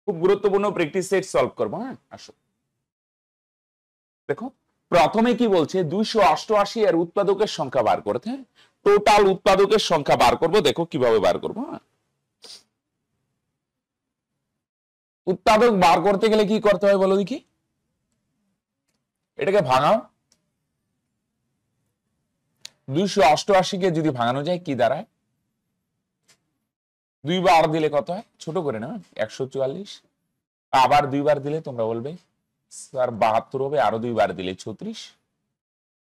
খুব গুরুত্বপূর্ণ practice set solve করবো। হ্যাঁ, আসো দেখো প্রথমে কি বলছে 288 এর উৎপাদকের সংখ্যা বার করতে। টোটাল উৎপাদকের সংখ্যা বার করব, দেখো কিভাবে বার করবো। হ্যাঁ, উৎপাদক বার করতে গেলে কি করতে হয় বলো দেখি, এটাকে ভাঙাও। 288 কে যদি ভাঙানো যায় কি দাঁড়ায়, 2 বার দিলে কত হয়, ছোট করে না 144, আবার 2 বার দিলে তোমরা বলবে স্যার 72 হবে, আরো 2 বার দিলে 36।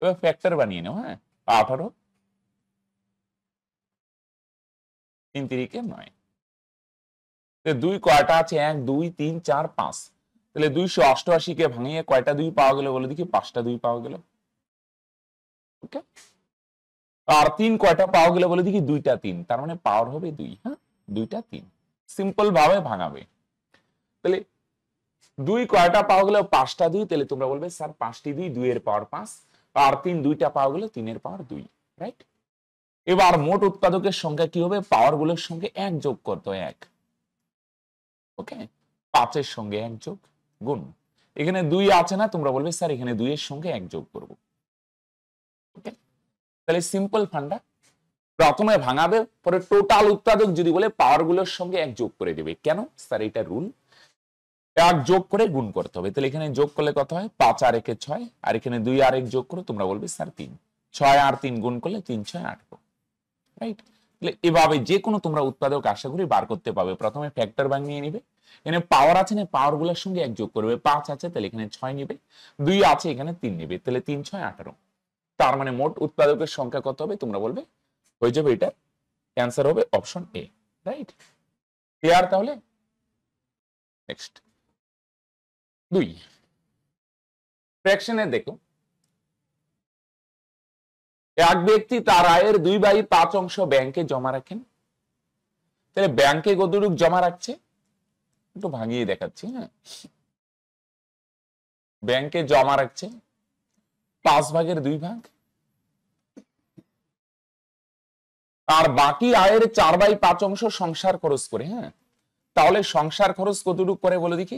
এবার ফ্যাক্টর বানিয়ে নাও। হ্যাঁ, 18 3 3 9। 2 কয়টা আছে, 1 2 3 4 5। তাহলে 288 কে ভাঙিয়ে কয়টা 2 পাওয়া গেল বলে দেখি, 5টা 2 পাওয়া গেল। ওকে, আর 3 কয়টা পাওয়া গেল বলে দেখি, 2টা 3, তার মানে পাওয়ার হবে 2। হ্যাঁ, 2টা 3 সিম্পল ভাবে ভাঙাবে। তাহলে 2 কয়টা পাওয়া গেল, 5টা 2, তাহলে তোমরা বলবে স্যার 5টি 2, 2 এর পাওয়ার 5, আর 3 2টা পাওয়া গেল, 3 এর পাওয়ার 2। রাইট, এবার মোট উৎপাদকের সংখ্যা কি হবে, পাওয়ার গুলোর সঙ্গে 1 যোগ করতে হয়, 1। ওকে, 5 এর সঙ্গে 1 যোগ গুণ, এখানে 2 আছে না, তোমরা বলবে স্যার এখানে 2 এর সঙ্গে 1 যোগ করব। ওকে, তাহলে সিম্পল ফান্ডা, প্রথমে ভাঙাবে, পরে টোটাল উৎপাদক যদি বলে পাওয়ার গুলোর সঙ্গে 1 যোগ করে দেবে। কেন স্যার, এটা রুল, 1 যোগ করে গুণ করতে হবে। তাহলে এখানে যোগ করলে কত হয়, 5 আর 1 6, আর এখানে 2 আর 1 যোগ করো, তোমরা বলবে স্যার 3। 6 আর 3 গুণ করলে 3 6 18। রাইট, তাহলে এভাবে যে কোনো তোমরা উৎপাদক আশা করি বার করতে পারবে। প্রথমে ফ্যাক্টর বানিয়ে নিবে, এখানে পাওয়ার আছে না, পাওয়ার গুলোর সঙ্গে 1 যোগ করবে। 5 আছে তাহলে এখানে 6 নিবে, 2 আছে এখানে 3 নিবে, তাহলে 3 6 18। তার মানে মোট উৎপাদকের সংখ্যা কত হবে, তোমরা বলবে হয়ে যাবে, এটা অ্যান্সার হবে অপশন এ। Right, clear? তাহলে নেক্সট 2 ফ্র্যাকশনে দেখো, এক ব্যক্তি তার আয়ের 2/5 অংশ ব্যাংকে জমা রাখেন। তাহলে ব্যাংকে কতটুকু জমা রাখছে, একটু ভাঙিয়ে দেখাচ্ছি। হ্যাঁ, ব্যাংকে জমা রাখছে 5 ভাগের 2 ভাগ, আর বাকি আয়ের 4/5 অংশ সংসার খরচ করে। হ্যাঁ, তাহলে সংসার খরচ কতটুকু করে বলে দেখি,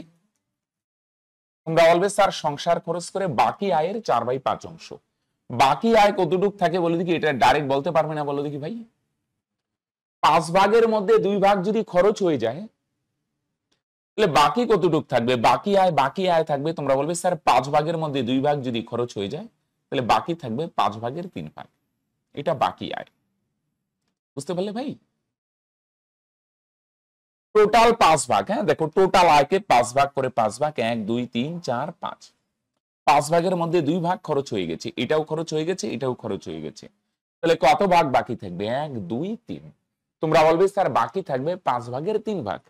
তোমরা বলবে স্যার সংসার খরচ করে বাকি আয়ের 4/5 অংশ। বাকি আয় কতটুকু থাকে বলে দেখি, এটা ডাইরেক্ট বলতে পারবে না, বলো দেখি ভাই। 5 ভাগের মধ্যে 2 ভাগ যদি খরচ হয়ে যায়, তাহলে বাকি কতটুকু থাকবে, বাকি আয় থাকবে, তোমরা বলবে স্যার 5 ভাগের মধ্যে 2 ভাগ যদি খরচ হয়ে যায়, তাহলে বাকি থাকবে 5 ভাগের 3 ভাগ। এটা বাকি আয়, বুঝতে পারলে ভাই? টোটাল 5 ভাগ। হ্যাঁ, দেখো টোটাল আয়কে 5 ভাগ করে, 5 ভাগ 1 2 3 4 5, 5 ভাগের মধ্যে 2 ভাগ খরচ হয়ে গেছে, এটাও খরচ হয়ে গেছে, এটাও খরচ হয়ে গেছে, তাহলে কত ভাগ বাকি থাকবে, 1 2 3। তোমরা বলবে স্যার বাকি থাকবে 5 ভাগের 3 ভাগ,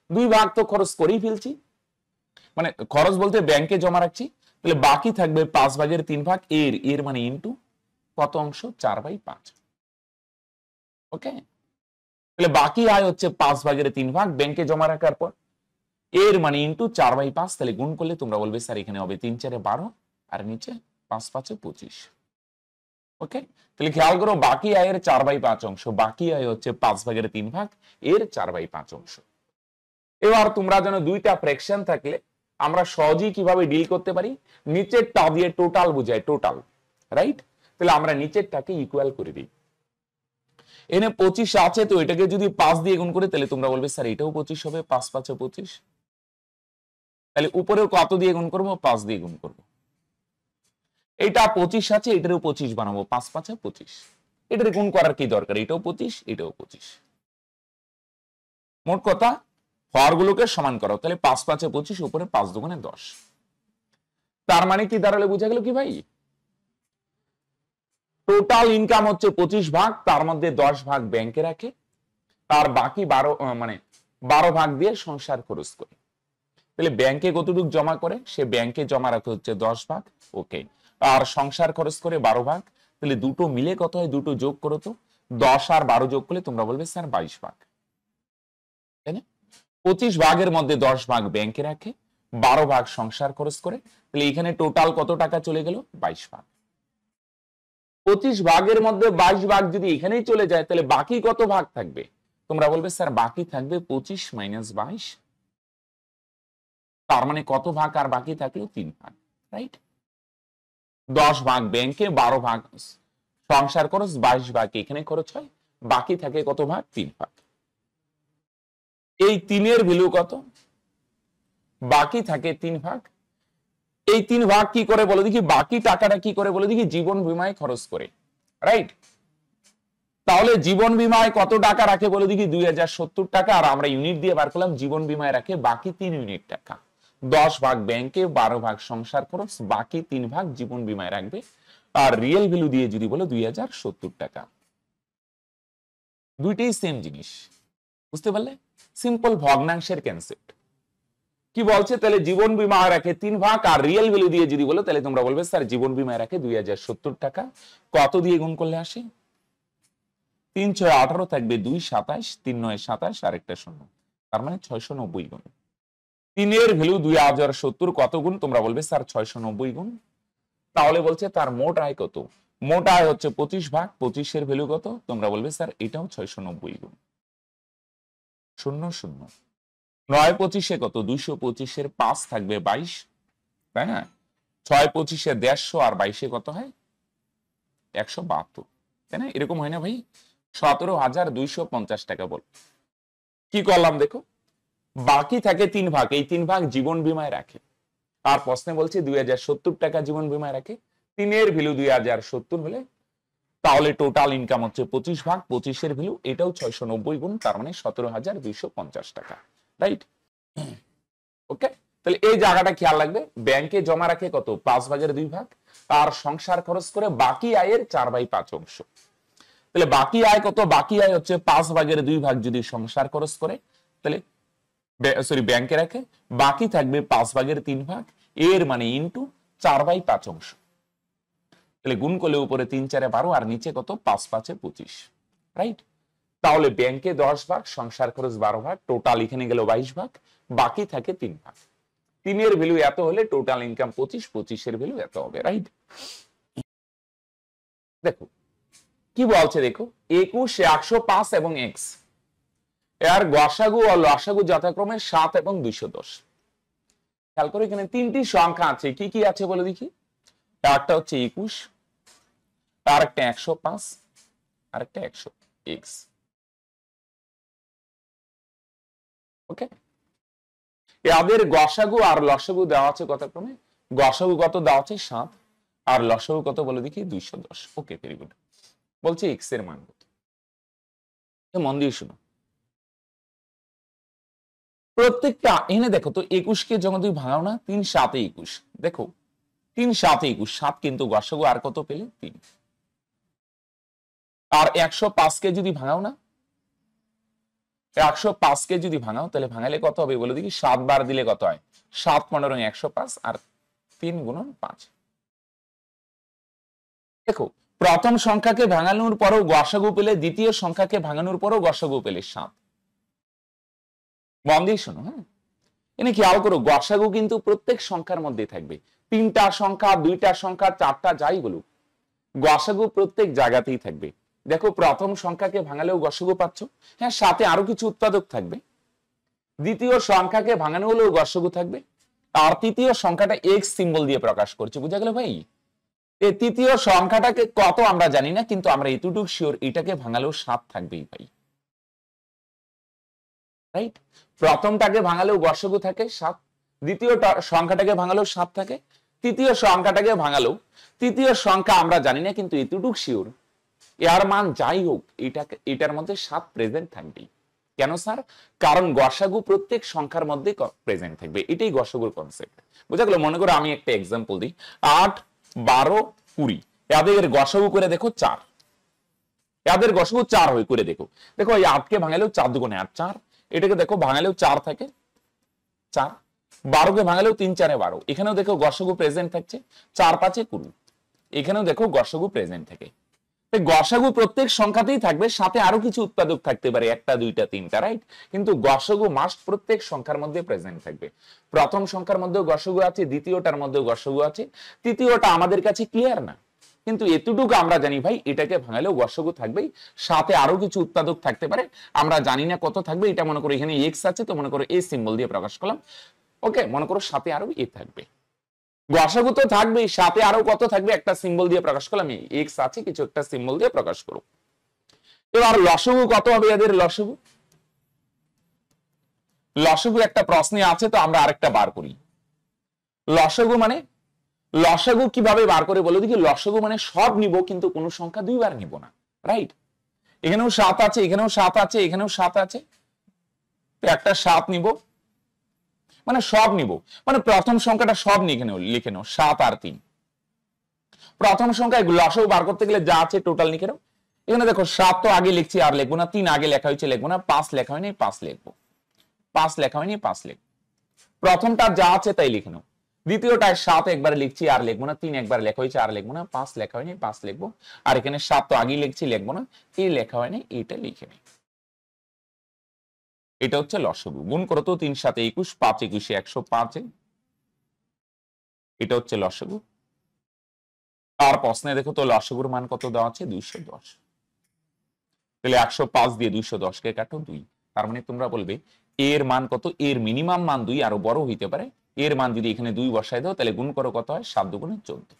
2 ভাগ তো খরচ করেই ফেলছি, মানে খরচ বলতে ব্যাংকে জমা রাখছি, তাহলে বাকি থাকবে 5 ভাগের 3 ভাগ, এর মানে ইনটু কত অংশ, 4/5। ওকে, তাহলে বাকি আয় হচ্ছে 5 ভাগের 3 ভাগ ব্যাংকে জমা রাখার পর, এর মানে ইনটু 4/5, তাহলে গুণ করলে তোমরা বলবে স্যার এখানে হবে 3 4 12, আর নিচে 5 5 25। ওকে, তাহলে খেয়াল করো বাকি আয়ের 4/5 অংশ, বাকি আয় হচ্ছে 5 ভাগের 3 ভাগ, এর 4/5 অংশ। এবার তোমরা যেন দুইটা ফ্র্যাকশন থাকলে আমরা সহজেই কিভাবে ডিল করতে পারি, নিচেরটা দিয়ে টোটাল বোঝায়, টোটাল। রাইট, তাহলে আমরা নিচেরটাকে ইকুয়াল করে দিই। এনে 25 আছে, তো এটাকে যদি 5 দিয়ে গুণ করে, তাহলে তোমরা বলবে স্যার এটাও 25 হবে, 5 5 25। তাহলে উপরেও কত দিয়ে গুণ করবো, 5 দিয়ে গুণ করবো। এটা 25 আছে, এটারও 25 বানাবো, 5 5 25। এটার গুণ করার কি দরকার, এটাও 25 এটাও 25। মোট কথা হরগুলোকে সমান করো, তাহলে 5 5 25, উপরে 5 দুগুণে 10। তার মানে কি দাঁড়ালে, বোঝা গেল কি ভাই, টোটাল ইনকাম হচ্ছে 25 ভাগ, তার মধ্যে 10 ভাগ ব্যাংকে রাখে, আর বাকি 12 ভাগ দিয়ে সংসার খরচ করে। তাহলে ব্যাংকে কতটুকু জমা করে, সে ব্যাংকে জমা রাখে হচ্ছে 10 ভাগ। ওকে, আর সংসার খরচ করে 12 ভাগ, তাহলে দুটো মিলে কত হয়, দুটো যোগ করো তো, 10 আর 12 যোগ করলে তোমরা বলবে স্যার 22 ভাগ। তাই না, 25 ভাগের মধ্যে 10 ভাগ ব্যাংকে রাখে, 12 ভাগ সংসার খরচ করে, তাহলে এখানে টোটাল কত টাকা চলে গেল, 22 ভাগ। 25 ভাগের মধ্যে 22 ভাগ যদি এখানেই চলে যায়, তাহলে বাকি কত ভাগ থাকবে, তোমরা বলবে স্যার বাকি থাকবে 25 - 22। তার মানে কত ভাগ আর বাকি থাকলো 3 ভাগ, রাইট? 10 ভাগ ব্যাংকে, 12 ভাগ সংসার খরচ, 22 ভাগ এখানে খরচ হয়, বাকি থাকে কত ভাগ? 3 ভাগ। এই 3 এর ভ্যালু কত? বাকি থাকে 3 ভাগ। এই 3 ভাগ কি করে বলে দেখি? বাকি টাকাটা কি করে বলে দেখি? জীবন বীমায় খরচ করে, রাইট? তাহলে জীবন বীমায় কত টাকা রাখে বলে দেখি? 2070 টাকা। আর আমরা ইউনিট দিয়ে বার করলাম, জীবন বীমায় রাখে বাকি 3 ইউনিট টাকা। 10 ভাগ ব্যাংকে, 12 ভাগ সংসার খরচ, বাকি 3 ভাগ জীবন বীমায় রাখবে। আর রিয়েল ভ্যালু দিয়ে যদি বলো 2070 টাকা। দুইটাই সেম জিনিস, বুঝতে পারলে? সিম্পল ভগ্নাংশের কনসেপ্ট। কি বলছে তাহলে? জীবন বীমায় রাখে 3 ভাগ, আর রিয়েল ভ্যালু দিয়ে যদি বলো তাহলে তোমরা বলবে স্যার জীবন বীমায় রাখে 2070 টাকা। কত দিয়ে গুণ করলে আসে? 3 6 18 থাকবে, 2 27, 3 9 27 আর একটা শূন্য, তার মানে 690 গুণ। 3 এর ভ্যালু 2070 কত গুণ? তোমরা বলবে স্যার 690 গুণ। তাহলে বলছে তার মোট আয় কত? মোট আয় হচ্ছে 25 ভাগ, 25 এর ভ্যালু কত? তোমরা বলবে স্যার এটাও 690 গুণ। 0 0 9 25 কত? 225 এর 5 থাকবে 22, তাই না? 6 25 150 আর 22 কত হয়? 172, তাই না? এরকম হয় না ভাই? 17,250 টাকা বল। কি করলাম দেখো, বাকি থাকে 3 ভাগ, এই 3 ভাগ জীবন বীমায় রাখে। আর প্রশ্নে বলছে 2070 টাকা জীবন বীমায় রাখে। 3 এর ভ্যালু 2070 হলে তাহলে টোটাল ইনকাম হচ্ছে 25 ভাগ, 25 এর ভ্যালু এটাও 690 গুণ, তার মানে 17,250 টাকা, রাইট? ওকে, তাহলে এই জায়গাটা খেয়াল রাখবে। ব্যাংকে জমা রাখে কত? 5 ভাগের 2 ভাগ, আর সংসার খরচ করে বাকি আয়ের 4/5 অংশ। তাহলে বাকি আয় কত? বাকি আয় হচ্ছে 5 ভাগের 2 ভাগ যদি সংসার খরচ করে, তাহলে ব্যাংকে রাখে, বাকি থাকবে 5 ভাগের 3 ভাগ, এর মানে ইনটু 4/5 অংশ। তাহলে গুণ করলে উপরে 3 4 12 আর নিচে কত? 5 5 25, রাইট? তাহলে ব্যাংকে 10 ভাগ, সংসার খরচ 12 ভাগ, টোটাল এখানে গেল 22 ভাগ, বাকি থাকে 3 ভাগ। 3 এর ভ্যালু এত হলে টোটাল ইনকাম 25, 25 এর ভ্যালু এত হবে, রাইট? দেখো কি বলছে, দেখো 21, 105 এবং x এর গসাগু ও লসাগু যথাক্রমে 7 এবং 210। খেয়াল করো এখানে 3টি সংখ্যা আছে, কি কি আছে বলে দেখি? একটা হচ্ছে 21, আর একটা 105, আর একটা 100x। ওকে, এদের গসাগু আর লসাগু দেওয়া আছে যথাক্রমে। গসাগু কত দেওয়া আছে? 7, আর লসাগু কত বলে দেখি? 210। ওকে, ভেরি গুড। বলছে x এর মান কত? মন দিয়ে শুনো, প্রত্যেকটা এনে দেখো তো, 21 কে যখন তুমি ভাঙাও না, 3 7 21, দেখো 3 7 21, 7 কিন্তু গসাগু আর কত পেলে? 3। আর 105 কে যদি ভাঙাও না, 105 কে যদি ভাঙাও তাহলে ভাঙালে কত হবে বলে দেখি? 7 বার দিলে কত হয়? 7 15 105 আর 3 গুণন 5। দেখো প্রথম সংখ্যাকে ভাঙানোর পরও গসাগু পেলে, দ্বিতীয় সংখ্যাকে ভাঙানোর পরও গসাগু পেলে 7। মন দিয়ে শোনো, হ্যাঁ, এনে খেয়াল করো, গসাগু কিন্তু প্রত্যেক সংখ্যার মধ্যে থাকবে। 3টা সংখ্যা, 2টা সংখ্যা, 4টা যাই বলুক, গসাগু প্রত্যেক জায়গাতেই থাকবে। দেখো প্রথম সংখ্যাকে ভাঙালেও গসাগু পাচ্ছ, হ্যাঁ, সাথে আরো কিছু উৎপাদক থাকবে। দ্বিতীয় সংখ্যাকে ভাঙানো হলেও গসাগু থাকবে, আর তৃতীয় সংখ্যাটা এক্স সিম্বল দিয়ে প্রকাশ করছে। বুঝা গেল ভাই? এই তৃতীয় সংখ্যাটাকে কত আমরা জানি না, কিন্তু আমরা এতটুকু শিওর এটাকে ভাঙালেও 7 থাকবেই ভাই, রাইট? প্রথমটাকে ভাঙালেও গসাগু থাকে 7, দ্বিতীয় সংখ্যাটাকে ভাঙালেও 7 থাকে, তৃতীয় সংখ্যাটাকে ভাঙালেও, তৃতীয় সংখ্যা আমরা জানি না কিন্তু এতটুকু শিওর এর মান যাই হোক এটার মধ্যে 7 প্রেজেন্ট থাকবেই। কেন স্যার? কারণ গসাগু প্রত্যেক সংখ্যার মধ্যে প্রেজেন্ট থাকবে, এটাই গসাগুর কনসেপ্ট। বুঝা গেল? মনে করো আমি একটা এক্সাম্পল দিই, 8 12 20, এদের গসাগু করে দেখো 4, এদের গসাগু 4 হয় করে দেখো। দেখো এই 8 কে ভাঙালেও 4 দুগুণে 8 4, এটাকে দেখো ভাঙালেও 4 থাকে 4, 12 কে ভাঙালেও 3 4 12, এখানেও দেখো গসাগু প্রেজেন্ট থাকছে 4 5 20, এখানেও দেখো গসাগু প্রেজেন্ট থাকে। গসাগু প্রত্যেক সংখ্যাতেই থাকবে, সাথে আরো কিছু উৎপাদক থাকতে পারে, 1টা 2টা 3টা, রাইট? কিন্তু গসাগু মাস্ট প্রত্যেক সংখ্যার মধ্যে প্রেজেন্ট থাকবে। প্রথম সংখ্যার মধ্যেও গসাগু আছে, দ্বিতীয়টার মধ্যেও গসাগু আছে, তৃতীয়টা আমাদের কাছে ক্লিয়ার না, কিন্তু এতটুকু আমরা জানি ভাই এটাকে ভাঙালেও গসাগু থাকবেই, সাথে আরো কিছু উৎপাদক থাকতে পারে, আমরা জানি না কত থাকবে। এটা মনে করো এখানে এক্স আছে, তো মনে করো এ সিম্বল দিয়ে প্রকাশ করলাম। ওকে, মনে করো সাথে আরো এ থাকবে, গসাগু তো থাকবেই, সাথে আরো কত থাকবে একটা সিম্বল দিয়ে প্রকাশ করলাম, এক্স আছে কিছু একটা সিম্বল দিয়ে প্রকাশ করো। এবার লসাগু কত হবে এদের? লসাগু লসাগু একটা প্রশ্নে আছে, তো আমরা আরেকটা বার করি। লসাগু মানে, লসাগু কিভাবে বার করে বলো দেখি? লসাগু মানে সব নিব কিন্তু কোন সংখ্যা দুইবার নিব না, রাইট? এখানেও 7 আছে, এখানেও 7 আছে, এখানেও 7 আছে, তো একটা 7 নিব, মানে সব নিব, মানে প্রথম সংখ্যাটা সব লিখে নাও 7 আর 3। প্রথম সংখ্যায় লসাগু বার করতে গেলে যা আছে টোটাল লিখে নাও। এখানে দেখো 7 তো আগে লিখছি আর লিখবো না, 3 আগে লেখা হয়েছে লিখবো না, 5 লেখা হয়নি 5 লিখবো, 5 লেখা হয়নি 5 লিখবো। প্রথমটা যা আছে তাই লিখে নাও। দ্বিতীয়টায় 7 একবার লিখছি আর লিখবো না, 3 একবার লেখা হয়েছে আর লিখবো না, 5 লেখা হয়নি 5 লিখবো। আর এখানে 7 তো আগে লিখছি লিখবো না, এই লেখা হয়নি এইটা লিখে নেই। এটা হচ্ছে লসাগু। গুণ করো তো 3 7 21, 5 21 105। এটা হচ্ছে লসাগু। আর প্রশ্নে দেখো তো লসাগুর মান কত দেওয়া আছে? 210। তাহলে 105 দিয়ে 210 কে কাটো 2, তার মানে তোমরা বলবে এর মান কত? এর মিনিমাম মান 2, আরো বড় হইতে পারে। এর মান যদি এখানে 2 বসাই দাও তাহলে গুণ করো কত হয়? 7 দুগুণে 14।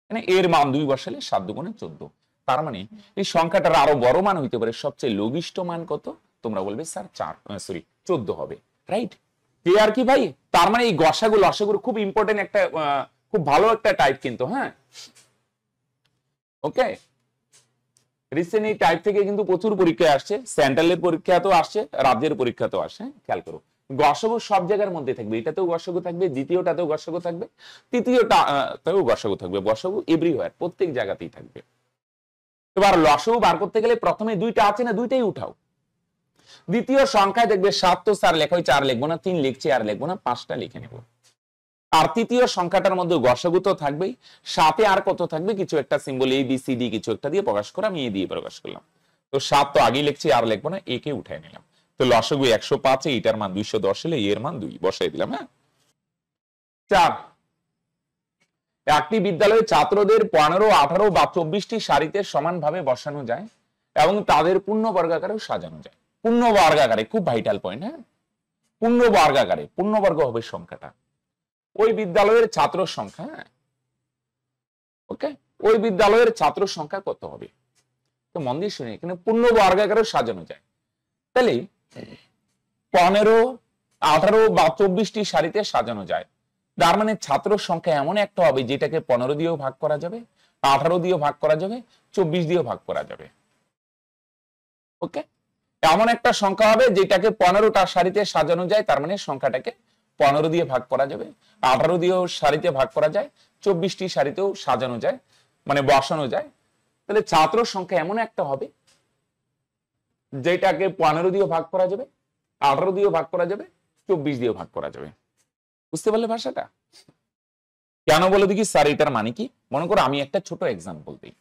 মানে এর মান 2 বসালে 7 দুগুণে 14। তার মানে এই সংখ্যাটার আরো বড় মান হইতে পারে। সবচেয়ে লঘিষ্ঠ মান কত? তোমরা বলবে স্যার 14 হবে, রাইট? ক্লিয়ার কি ভাই? তার মানে এই গসাগু লসাগুর খুব ইম্পর্টেন্ট একটা, খুব ভালো একটা টাইপ কিন্তু, হ্যাঁ ওকে। রিসেন্ট এই টাইপ থেকে কিন্তু প্রচুর পরীক্ষায় আসছে, সেন্ট্রালের পরীক্ষাতেও আসছে, রাজ্যের পরীক্ষাতেও আসে। খেয়াল করো, গসাগু সব জায়গার মধ্যে থাকবে, এটাতেও গসাগু থাকবে, দ্বিতীয়টাতেও গসাগু থাকবে, তৃতীয়টাতেও গসাগু থাকবে। গসাগু এভরিওয়্যার, প্রত্যেক জায়গাতেই থাকবে। এবার লসাগু বার করতে গেলে প্রথমে দুইটা আছে না, দুইটাই উঠাও। দ্বিতীয় সংখ্যায় দেখবে 7 তো স্যার লেখা হয়েছে আর লিখবো না, 3 লিখছি আর লিখবো না, 5টা লিখে নেব। আর তৃতীয় সংখ্যাটার মধ্যে গসাগু তো থাকবেই, সাথে আর কত থাকবে? কিছু একটা symbol A B C D কিছু একটা দিয়ে প্রকাশ করা, আমি এ দিয়ে প্রকাশ করলাম। তো 7 তো আগেই লিখছি আর লিখবো না, একে উঠাই নিলাম। তো লসাগু 105, এটার মান 210 হলে এর মান 2 বসাই দিলাম। হ্যাঁ 4, একটি বিদ্যালয়ে ছাত্রদের 15, 18 বা 24টি সারিতে সমানভাবে বসানো যায় এবং তাদের পূর্ণ বর্গাকারেও সাজানো যায়। পূর্ণ বর্গাকারে, খুব ভাইটাল পয়েন্ট। হ্যাঁ, পূর্ণ বর্গাকারে, পূর্ণবর্গ হবে সংখ্যাটা ওই বিদ্যালয়ের ছাত্র সংখ্যা। ওকে, ওই বিদ্যালয়ের ছাত্র সংখ্যা কত হবে? তো মন দিয়ে শুনে, এখানে পূর্ণ বর্গাকারে সাজানো যায়, তাহলে 15, 18 বা 24টি সারিতে সাজানো যায়। তার মানে ছাত্র সংখ্যা এমন একটা হবে যেটাকে 15 দিয়েও ভাগ করা যাবে, 18 দিয়েও ভাগ করা যাবে, 24 দিয়েও ভাগ করা যাবে। ওকে, এমন একটা সংখ্যা হবে যেটাকে 15টা সারিতে সাজানো যায়, তার মানে সংখ্যাটাকে 15 দিয়ে ভাগ করা যাবে, 18 দিয়েও সারিতে ভাগ করা যায়, 24টি সারিতেও সাজানো যায়, মানে বসানো যায়। তাহলে ছাত্র সংখ্যা এমন একটা হবে যেটাকে 15 দিয়ে ভাগ করা যাবে, 18 দিয়ে ভাগ করা যাবে, 24 দিয়ে ভাগ করা যাবে। বুঝতে পারলে ভাষাটা? কেন বলে দেখি স্যার এটার মানে কি? মনে করো আমি একটা ছোট এক্সাম্পল দিই।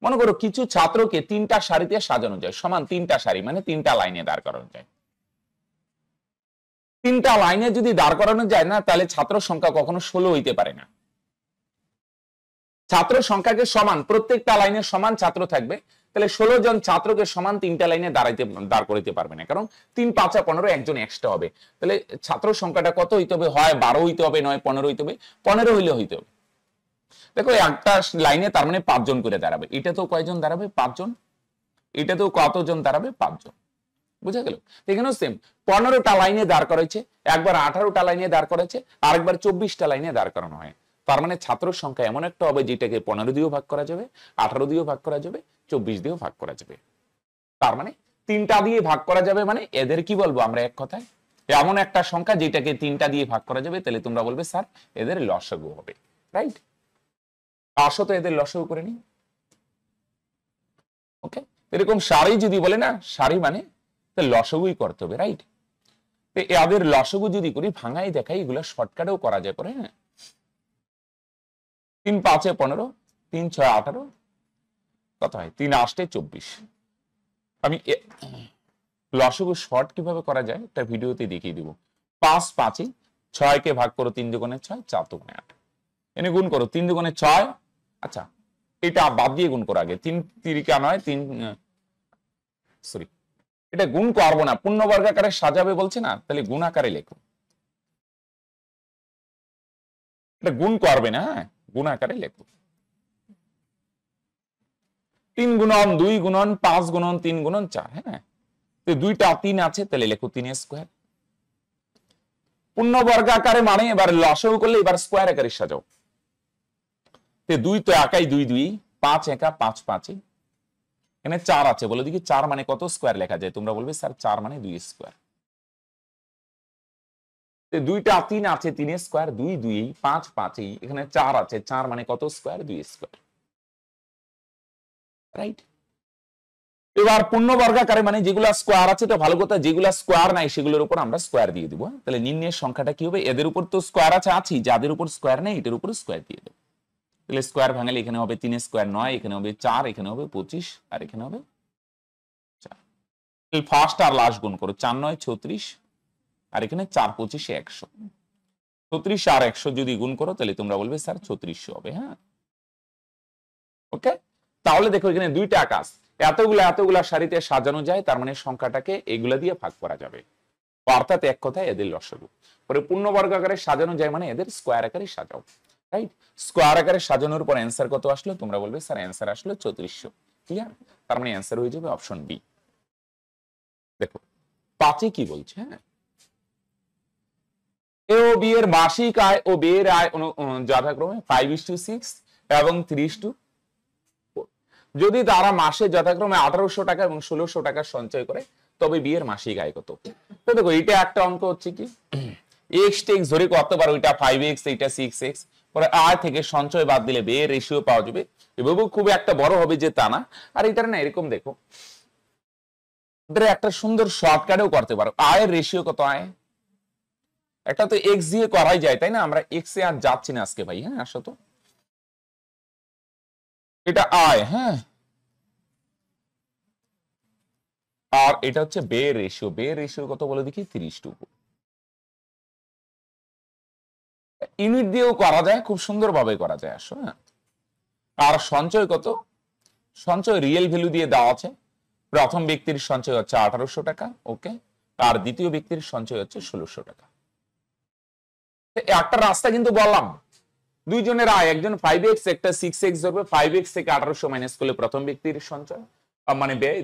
মনে করো কিছু ছাত্রকে 3টা সারিতে সাজানো যায়, সমান 3টা সারি মানে 3টা লাইনে দাঁড় করানো যায়। 3টা লাইনে যদি দাঁড় করানো যায় না, তাহলে ছাত্র সংখ্যা কখনো 16 হইতে পারে না। ছাত্র সংখ্যাকে সমান, প্রত্যেকটা লাইনে সমান ছাত্র থাকবে, তাহলে 16 জন ছাত্রকে সমান 3টা লাইনে দাঁড় করাইতে পারবে না, কারণ 3 5 15 একজন এক্সট্রা হবে। তাহলে ছাত্র সংখ্যাটা কত হইতে হবে? হয় 12 হইতে হবে, নয় 15 হইতে হবে। 15 হইলে হইতে হবে। দেখো একটা লাইনে তার মানে 5 জন করে দাঁড়াবে। এটা তো কয়জন দাঁড়াবে? 5 জন। এটা তো কতজন দাঁড়াবে? 5 জন। বুঝা গেল? এখানেও সেম, 15টা লাইনে দাঁড় করাইছে, একবার 18টা লাইনে দাঁড় করাইছে, আরেকবার 24টা লাইনে দাঁড় করানো হয়। তার মানে ছাত্র সংখ্যা এমন একটা হবে যেটাকে 15 দিয়েও ভাগ করা যাবে, 18 দিয়েও ভাগ করা যাবে, 24 দিয়েও ভাগ করা যাবে। তার মানে 3টা দিয়ে ভাগ করা যাবে, মানে এদের কি বলবো আমরা এক কথায়? এমন একটা সংখ্যা যেটাকে 3টা দিয়ে ভাগ করা যাবে, তাহলে তোমরা বলবে স্যার এদের লসাগু হবে, রাইট? আসো তো এদের লসাগু করে নি। ওকে, এরকম সারি যদি বলে না, সারি মানে লসাগুই করতে হবে, রাইট? এদের লসাগু যদি করি, ভাঙাই দেখাই, এগুলো শর্টকাটেও করা যায় করে। হ্যাঁ, 3 5 15, 3 6 18, কত হয়? 3 8 24। আমি লসাগু শর্ট কিভাবে করা যায় একটা ভিডিওতে দেখিয়ে দিব। 5 5 6 কে ভাগ করো 3 দুগুণে 6, 4 দুগুণে 8, এনে গুণ করো 3 দুগুণে 6। আচ্ছা, এটা বাদ দিয়ে গুণ করো আগে। 3 3 নয় 3, সরি এটা গুণ করবো না, পূর্ণ বর্গাকারে সাজাবে বলছে না, তাহলে গুণ আকারে লেখো। এটা গুণ করবে না, গুণ আকারে লেখো। 3 গুণন 2 গুণন 5 গুণন 3 গুণন 4। হ্যাঁ, তো দুইটা 3 আছে, তাহলে লেখো 3 স্কোয়ার। পূর্ণবর্গ আকারে মানে এবার লসাগু করলে এবার স্কোয়ার আকারে সাজাও। 2 তো একাই 2 2, 5 একা 5 5। এখানে 4 আছে, বলে দেখি 4 মানে কত স্কোয়ার লেখা যায়? তোমরা বলবে স্যার 4 মানে 2 স্কোয়ার। দুইটা 3 আছে, 3 স্কোয়ার, 2 2, 5 5। এখানে 4 আছে, 4 মানে কত স্কোয়ার? 2 square, right. এবার পূর্ণবর্গাকারে মানে যেগুলা স্কোয়ার আছে, তো ভালো কথা, যেগুলা স্কোয়ার নাই সেগুলোর উপর আমরা স্কোয়ার দিয়ে দিব। তাহলে নির্ণয়ের সংখ্যাটা কি হবে? এদের উপর তো স্কোয়ার আছে, যাদের উপর স্কোয়ার নেই এটার উপর স্কোয়ার দিয়ে দেবো। তাহলে স্কোয়ার ভাঙালে এখানে হবে 3 স্কোয়ার 9, এখানে হবে 4, এখানে হবে 25, আর এখানে হবে 4। ফার্স্ট আর লাস্ট গুণ করো, 4 9 36, আর এখানে 4 25 100। 36 আর 100 যদি গুণ করো তাহলে তোমরা বলবে স্যার 3600 হবে। হ্যাঁ, ওকে। তাহলে দেখো এখানে দুইটা আকাশ, এতগুলা সারিতে সাজানো যায়, তার মানে সংখ্যাটাকে এগুলা দিয়ে ভাগ করা যাবে, অর্থাৎ এক কথায় এদের লসাগু। পরে পূর্ণবর্গ আকারে সাজানো যায় মানে এদের স্কোয়ার আকারে সাজাও, রাইট। স্কোয়ার আকারে সাজানোর পর অ্যান্সার কত আসলো? তোমরা বলবে স্যার অ্যান্সার আসলো 3400। ক্লিয়ার? তার মানে অ্যান্সার হয়ে যাবে অপশন বি। দেখো 5 কি বলছে? হ্যাঁ, এ ও বি এর মাসিক আয় ও ব্যয়ের আয় যথাক্রমে 5:6 এবং 3:4। যদি তারা মাসে যথাক্রমে 1800 টাকা এবং 1600 টাকা সঞ্চয় করে, তবে বিয়ের মাসিক আয় কত? তো দেখো এটা একটা অঙ্ক হচ্ছে কি, এক্স টেক্স ধরে কত বার, ওইটা 5x, এইটা 6x, পরে আয় থেকে সঞ্চয় বাদ দিলে ব্যয়ের রেশিও পাওয়া যাবে। এভাবে খুব একটা বড় হবে যে তা না। আর এটা না এরকম দেখো, একটা সুন্দর শর্টকাটেও করতে পারো। আয়ের রেশিও কত? আয় একটা তো এক্স দিয়ে করাই যায়, তাই না? আমরা এক্স এ আর যাচ্ছি না আজকে ভাই। হ্যাঁ, আসো তো, এটা আয়। হ্যাঁ, আর এটা হচ্ছে ব্যয়ের রেশিও। ব্যয়ের রেশিও কত বলে দেখি? 30:2। ইউনিট দিয়েও করা যায়, খুব সুন্দরভাবে করা যায়। আসো। হ্যাঁ, আর সঞ্চয় কত? সঞ্চয় রিয়েল ভ্যালু দিয়ে দেওয়া আছে। প্রথম ব্যক্তির সঞ্চয় হচ্ছে 1800 টাকা, ওকে, আর দ্বিতীয় ব্যক্তির সঞ্চয় হচ্ছে 1600 টাকা। একটা রাস্তা কিন্তু বললাম, দুইজনের আয়, একজন 5x একটা 6x ধরবে। 5x থেকে 1800 মাইনাস করলে প্রথম ব্যক্তির সঞ্চয় মানে ব্যয়,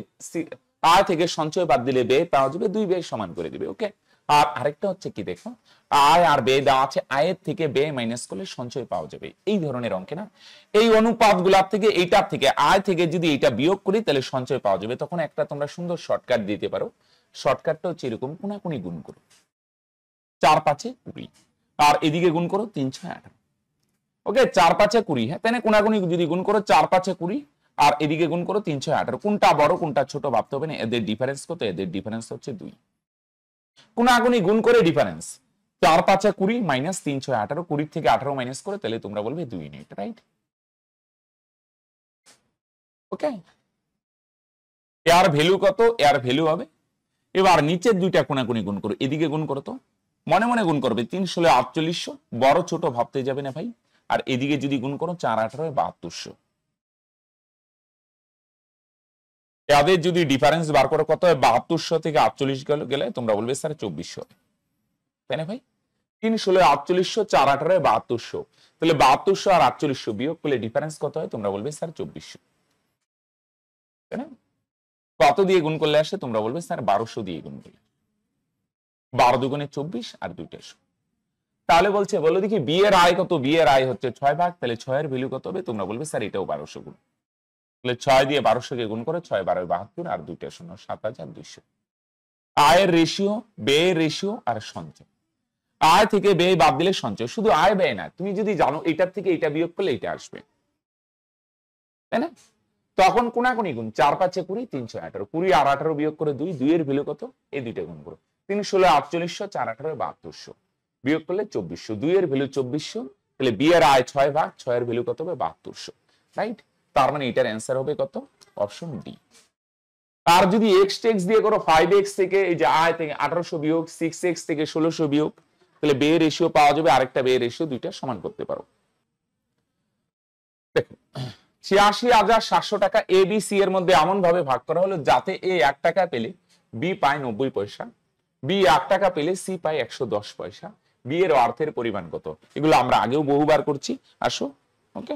আয় থেকে সঞ্চয় বাদ দিলে ব্যয় পাওয়া যাবে, দুই ব্যয় সমান করে দিবে। ওকে, আর আরেকটা হচ্ছে কি দেখো, আয় আর ব্যয় দেওয়া আছে, আয়ের থেকে ব্যয় মাইনাস করলে সঞ্চয় পাওয়া যাবে। এই ধরনের অঙ্কে না, এই অনুপাতগুলোর থেকে, এইটার থেকে, আয় থেকে যদি এটা বিয়োগ করি তাহলে সঞ্চয় পাওয়া যাবে। তখন একটা তোমরা সুন্দর শর্টকাট দিতে পারো। শর্টকাটটা হচ্ছে এরকম, কোনাকুনি গুণ করো, 4 5 20, আর এদিকে গুণ করো 3 6 18। ওকে, 4 5 20। হ্যাঁ, তাই না? কোনাকুনি যদি গুণ করো 4 5 20, আর এদিকে গুণ করো 3 6 18। কোনটা বড় কোনটা ছোট ভাবতে হবে না, এদের ডিফারেন্স কত? এদের ডিফারেন্স হচ্ছে 2। কোনাকুনি গুণ করে ডিফারেন্স 4 5 20 মাইনাস 3 6 18, 20 থেকে 18 মাইনাস করে তাহলে তোমরা বলবে 2 ইউনিট, রাইট? ওকে, এর ভ্যালু কত? এর ভ্যালু হবে, এবার নিচের দুইটা কোনাকুনি গুণ করো, এদিকে গুণ করো, তো মনে মনে গুণ করবে। 3 16 4800, বড় ছোট ভাবতে যাবে না ভাই। আর এদিকে যদি গুণ করো 4 18 7200। এদের যদি ডিফারেন্স বার করো কত হয়? 7200 থেকে 48 গেলে তোমরা বলবে স্যার 2400, তাই না ভাই? 3 16 4800, 4 18 7200, তাহলে 7200 আর 4800 বিয়োগ করলে ডিফারেন্স কত হয়? তোমরা বলবে স্যার 2400, তাই না? কত দিয়ে গুণ করলে আসে? তোমরা বলবে স্যার 1200 দিয়ে গুণ করলে। 12 দুগুণে 24 আর 2টা 100। তাহলে বলছে, বলো দেখি বিয়ের আয় কত? বিয়ের আয় হচ্ছে 6 ভাগ, তাহলে 6 এর ভ্যালু কত হবে? তোমরা বলবে স্যার এটাও 1200 গুণ। তাহলে 6 দিয়ে 1200 কে গুণ করে 6 12 72, আর 2টা 0 7200। আয়ের রেশিও, ব্যয়ের রেশিও আর সঞ্চয়। আয় থেকে ব্যয় বাদ দিলে সঞ্চয়। শুধু আয় ব্যয় না, তুমি যদি জানো এটার থেকে এটা বিয়োগ করলে এটা আসবে, তাই না? তখন কোনাকুনি গুণ, 4 5 20, 3 6 18, 20 আর 18 বিয়োগ করে 2, 2 এর ভ্যালু কত? এই দুইটা গুণ করো। 3 16 4800, 4 18 7200, বিয়োগ করলে 2400, 2 এর ভ্যালু 2400, তাহলে বিয়ের আয় 6 ভাগ, 6 এর ভ্যালু কত হবে? 7200, রাইট? তার মানে এটার অ্যান্সার হবে কত? Option D. আর যদি এক্স টেক্স দিয়ে করো, 5x থেকে এই যে আয় থেকে 1800 বিয়োগ, 6x থেকে 1600 বিয়োগ, তাহলে ব্যয়ের রেশিও পাওয়া যাবে। আরেকটা ব্যয়ের রেশিও, দুইটা সমান করতে পারো। দেখো 86,700 টাকা এ বি সি এর মধ্যে এমন ভাবে ভাগ করা হলো যাতে এ 1 টাকা পেলে বি পায় 90 পয়সা, বি 1 টাকা পেলে সি পায় 110 পয়সা, বি এর অর্থের পরিমাণ কত, এগুলো আমরা আগেও বহুবার করছি। আসো, ওকে,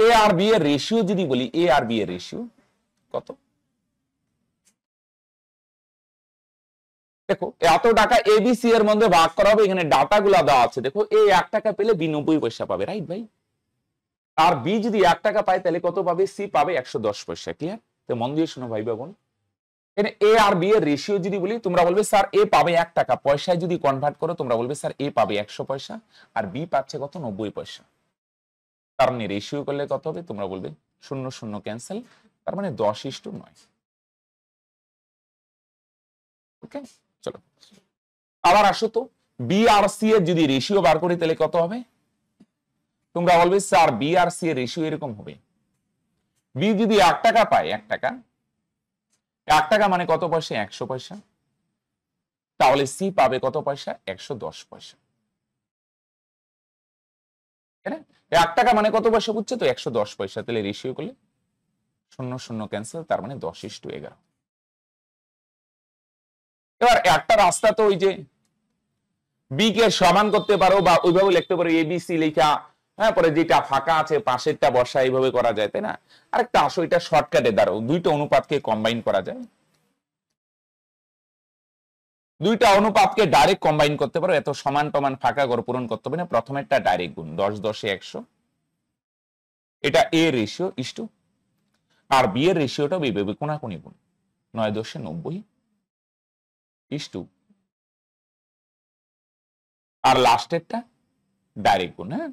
এ আর বি এর রেশিও যদি বলি, এ আর বি এর রেশিও কত, দেখো এত টাকা এবিসি এর মধ্যে ভাগ করা হবে, এখানে ডাটা গুলা দেওয়া আছে, দেখো এ 1 টাকা পেলে বি 90 পয়সা পাবে, রাইট ভাই? আর বি যদি 1 টাকা পায় তাহলে কত পাবে? সি পাবে 110 পয়সা। ক্লিয়ার? তো মন দিয়ে শোনো ভাই বোন, এখানে এ আর বি এর রেশিও যদি বলি, তোমরা বলবে স্যার এ পাবে 1 টাকা, পয়সায় যদি কনভার্ট করো তোমরা বলবে স্যার এ পাবে 100 পয়সা আর বি পাচ্ছে কত? 90 পয়সা। তার মানে রেশিও করলে কত হবে? তোমরা বলবে 0 0 ক্যান্সেল, তার মানে 10:9। ওকে, চলো আবার আসো তো, বি আর সি এর যদি রেশিও বার করি তাহলে কত হবে? তোমরা বলবে স্যার বি আর সি এর রেশিও এরকম হবে, বি যদি 1 টাকা পায়, 1 টাকা, 1 টাকা মানে কত পয়সা? 100 পয়সা, তাহলে সি পাবে কত পয়সা? 110 পয়সা। 1 টাকা মানে কত পয়সা বুঝছো তো? 110 পয়সা। তাহলে রেশিও করলে 0 0 ক্যান্সেল, তার মানে 10:11। এবার একটা রাস্তা তো ওই যে বি কে সমান করতে পারো বা ওইভাবে লিখতে পারো, এবিসি লেখা, হ্যাঁ, পরে যেটা ফাঁকা আছে পাশেরটা বসা, এইভাবে করা যায়, তাই না? আরেকটা আসো, এটা শর্টকাটে দ্বারা দুইটা অনুপাতকে কম্বাইন করা যায়, দুইটা অনুপাতকে ডাইরেক্ট কম্বাইন করতে পারো, এত সমান টমান ফাঁকা ঘর পূরণ করতে হবে না। প্রথমেরটা ডাইরেক্ট গুণ, 10 10 100, এটা এ রেশিও ইস্টু, আর বি এর রেশিওটা এইভাবে কোনাকুনি গুণ, 9 10 90 ইস্টু, আর লাস্টেরটা ডাইরেক্ট গুণ। হ্যাঁ,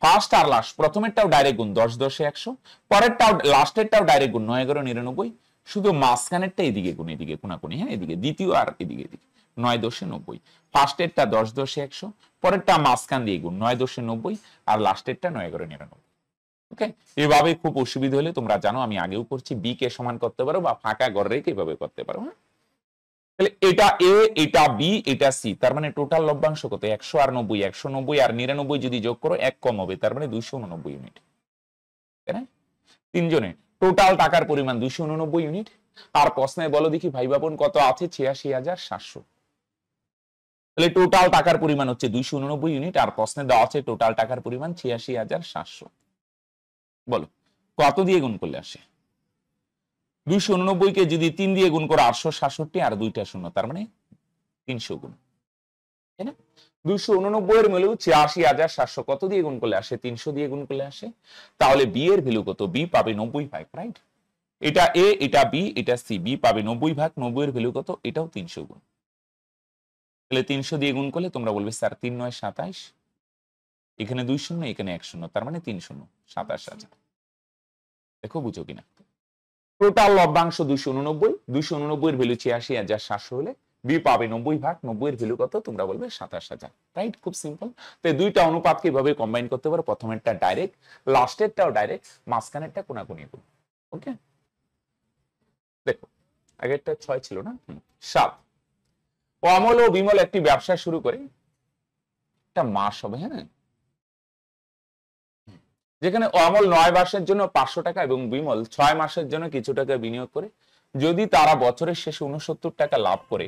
ফার্স্ট আর লাস্ট, প্রথমেরটাও ডাইরেক্ট গুণ 10 10 100, পরেরটাও লাস্টেরটাও ডাইরেক্ট গুণ 9 11 99, শুধু মাঝখানেরটা এদিকে গুণ, এদিকে কোনাকুনি, হ্যাঁ, এদিকে দ্বিতীয় আর এদিকে এদিকে 9 10 90, ফার্স্টেরটা 10 10 100, পরেরটা মাঝখান দিয়ে গুণ 9 10 90, আর লাস্টেরটা 9 11 99। ওকে, এভাবে খুব অসুবিধা হলে তোমরা জানো আমি আগেও করছি, বি কে সমান করতে পারো বা ফাঁকা ঘর রেখে এভাবে করতে পারো। হ্যাঁ, তাহলে এটা এ, এটা বি, এটা সি, তার মানে টোটাল লভ্যাংশ কত? 100 আর 90, 190 আর 99 যদি যোগ করো 1 কম হবে, তার মানে 289 ইউনিট। তাই না? তিনজনে টোটাল টাকার পরিমাণ 289 ইউনিট। আর প্রশ্নে বলো দেখি ভাই বাপন কত আছে? 86,700। তাহলে টোটাল টাকার পরিমাণ হচ্ছে 289 ইউনিট, আর প্রশ্নে দেওয়া আছে টোটাল টাকার পরিমাণ 86,700। বলো কত দিয়ে গুণ করলে আসে? 289 কে যদি 3 দিয়ে গুণ করো 867, আর 2টা শূন্য, তার মানে 300 গুণ, তাই না? 289 এর মূল্য 86,700, কত দিয়ে গুণ করলে আসে? 300 দিয়ে গুণ করলে আসে। তাহলে বি এর ভ্যালু কত? বি পাবে 90 ভাগ, রাইট? এটা এ, এটা বি, এটা সি, বি পাবে 90 ভাগ, 90 এর ভ্যালু কত? এটাও 300 গুণ। তাহলে 300 দিয়ে গুণ করলে তোমরা বলবে স্যার 3 9 27, এখানে 2 শূন্য, এখানে 1 শূন্য, তার মানে 3 শূন্য 27,000। দেখো বুঝো কিনা? টোটাল লভ্যাংশ 289, 289 এর ভ্যালু 86,700 হলে বি পাবে 90 ভাগ, 90 এর ভ্যালু কত? তোমরা বলবে 27,000, রাইট? খুব সিম্পল। তো দুইটা অনুপাতকে এভাবে কম্বাইন করতে পারো, প্রথমেরটা ডাইরেক্ট, লাস্টেরটাও ডাইরেক্ট, মাঝখানেরটা কোনাকুনি গুণ। ওকে, দেখো আগেরটা 6 ছিল না, 7। অমল ও বিমল একটি ব্যবসা শুরু করে, একটা মাস হবে, হ্যাঁ, যেখানে অমল 9 মাসের জন্য 500 টাকা এবং বিমল 6 মাসের জন্য কিছু টাকা বিনিয়োগ করে। যদি তারা বছরের শেষে 69 টাকা লাভ করে,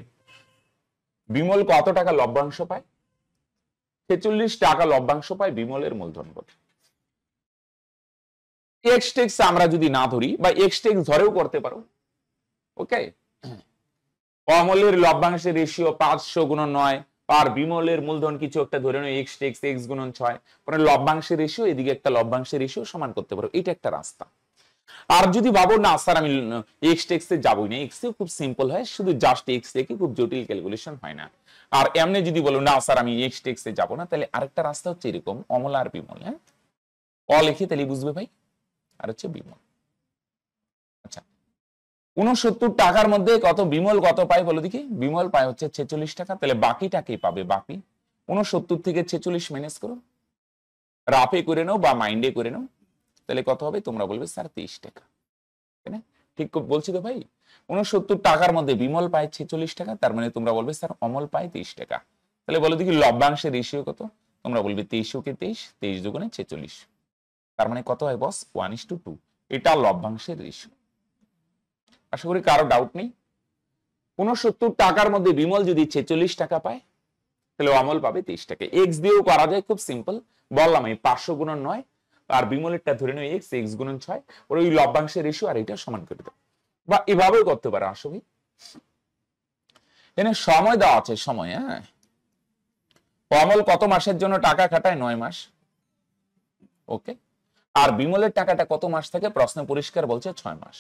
বিমল কত টাকা লভ্যাংশ পায়? 46 টাকা লভ্যাংশ পায়। বিমলের মূলধন কত? এক্স টেক্স আমরা যদি না ধরি বা এক্স টেক্স ধরেও করতে পারো। ওকে, অমলের লভ্যাংশের রেশিও 500 গুণন 9, আর বিমলের মূলধন কিছু একটা ধরে নাও এক্স টেক্স এক্স গুণন 6, মানে লভ্যাংশের রেশিও, এদিকে একটা লভ্যাংশের রেশিও সমান করতে পারো, এটা একটা রাস্তা। আর যদি ভাবো না স্যার আমি এক্স টেক্স এ যাবই না, এক্স এ খুব সিম্পল হয়, শুধু জাস্ট এক্স থেকে খুব জটিল ক্যালকুলেশন হয় না। আর এমনি যদি বলো না স্যার আমি এক্স টেক্স এ যাবো না, তাহলে আরেকটা রাস্তা হচ্ছে এরকম, অমল আর বিমল, হ্যাঁ, অ লিখে তাহলে বুঝবে ভাই, আর হচ্ছে বিমল। আচ্ছা, 69 টাকার মধ্যে কত বিমল কত পায় বলো দেখি? বিমল পায় হচ্ছে 46 টাকা, তাহলে বাকিটা কে পাবে? বাকি 69 থেকে 46 মাইনাস করো, রাফে করে নাও বা মাইন্ডে করে নাও, তাহলে কত হবে? তোমরা বলবে স্যার 23 টাকা, তাই না? ঠিক বলছি তো ভাই? 69 টাকার মধ্যে বিমল পায় 46 টাকা, তার মানে তোমরা বলবে স্যার অমল পায় 23 টাকা। তাহলে বলো দেখি লভ্যাংশের রেশিও কত? তোমরা বলবে 23 কে 23, 23 দুগুণে 46, তার মানে কত হয় বস? 1:2। এটা লভ্যাংশের রেশিও। আশা করি কারো ডাউট নেই। 69 টাকার মধ্যে বিমল যদি 46 টাকা পায় তাহলে অমল পাবে 23 টাকা। এক্স দিয়েও করা যায়, খুব সিম্পল। বললাম এই 500 গুণন 9 আর বিমলেরটা ধরে নিও এক্স, এক্স গুণন 6, ওর ওই লভ্যাংশের রেশিও আর এটা সমান করে দাও। বা এভাবেও করতে পারে। আসলে এখানে সময় দেওয়া আছে, সময়। হ্যাঁ, অমল কত মাসের জন্য টাকা খাটায়? 9 মাস। ওকে। আর বিমলের টাকাটা কত মাস থাকে? প্রশ্ন পরিষ্কার বলছে 6 মাস।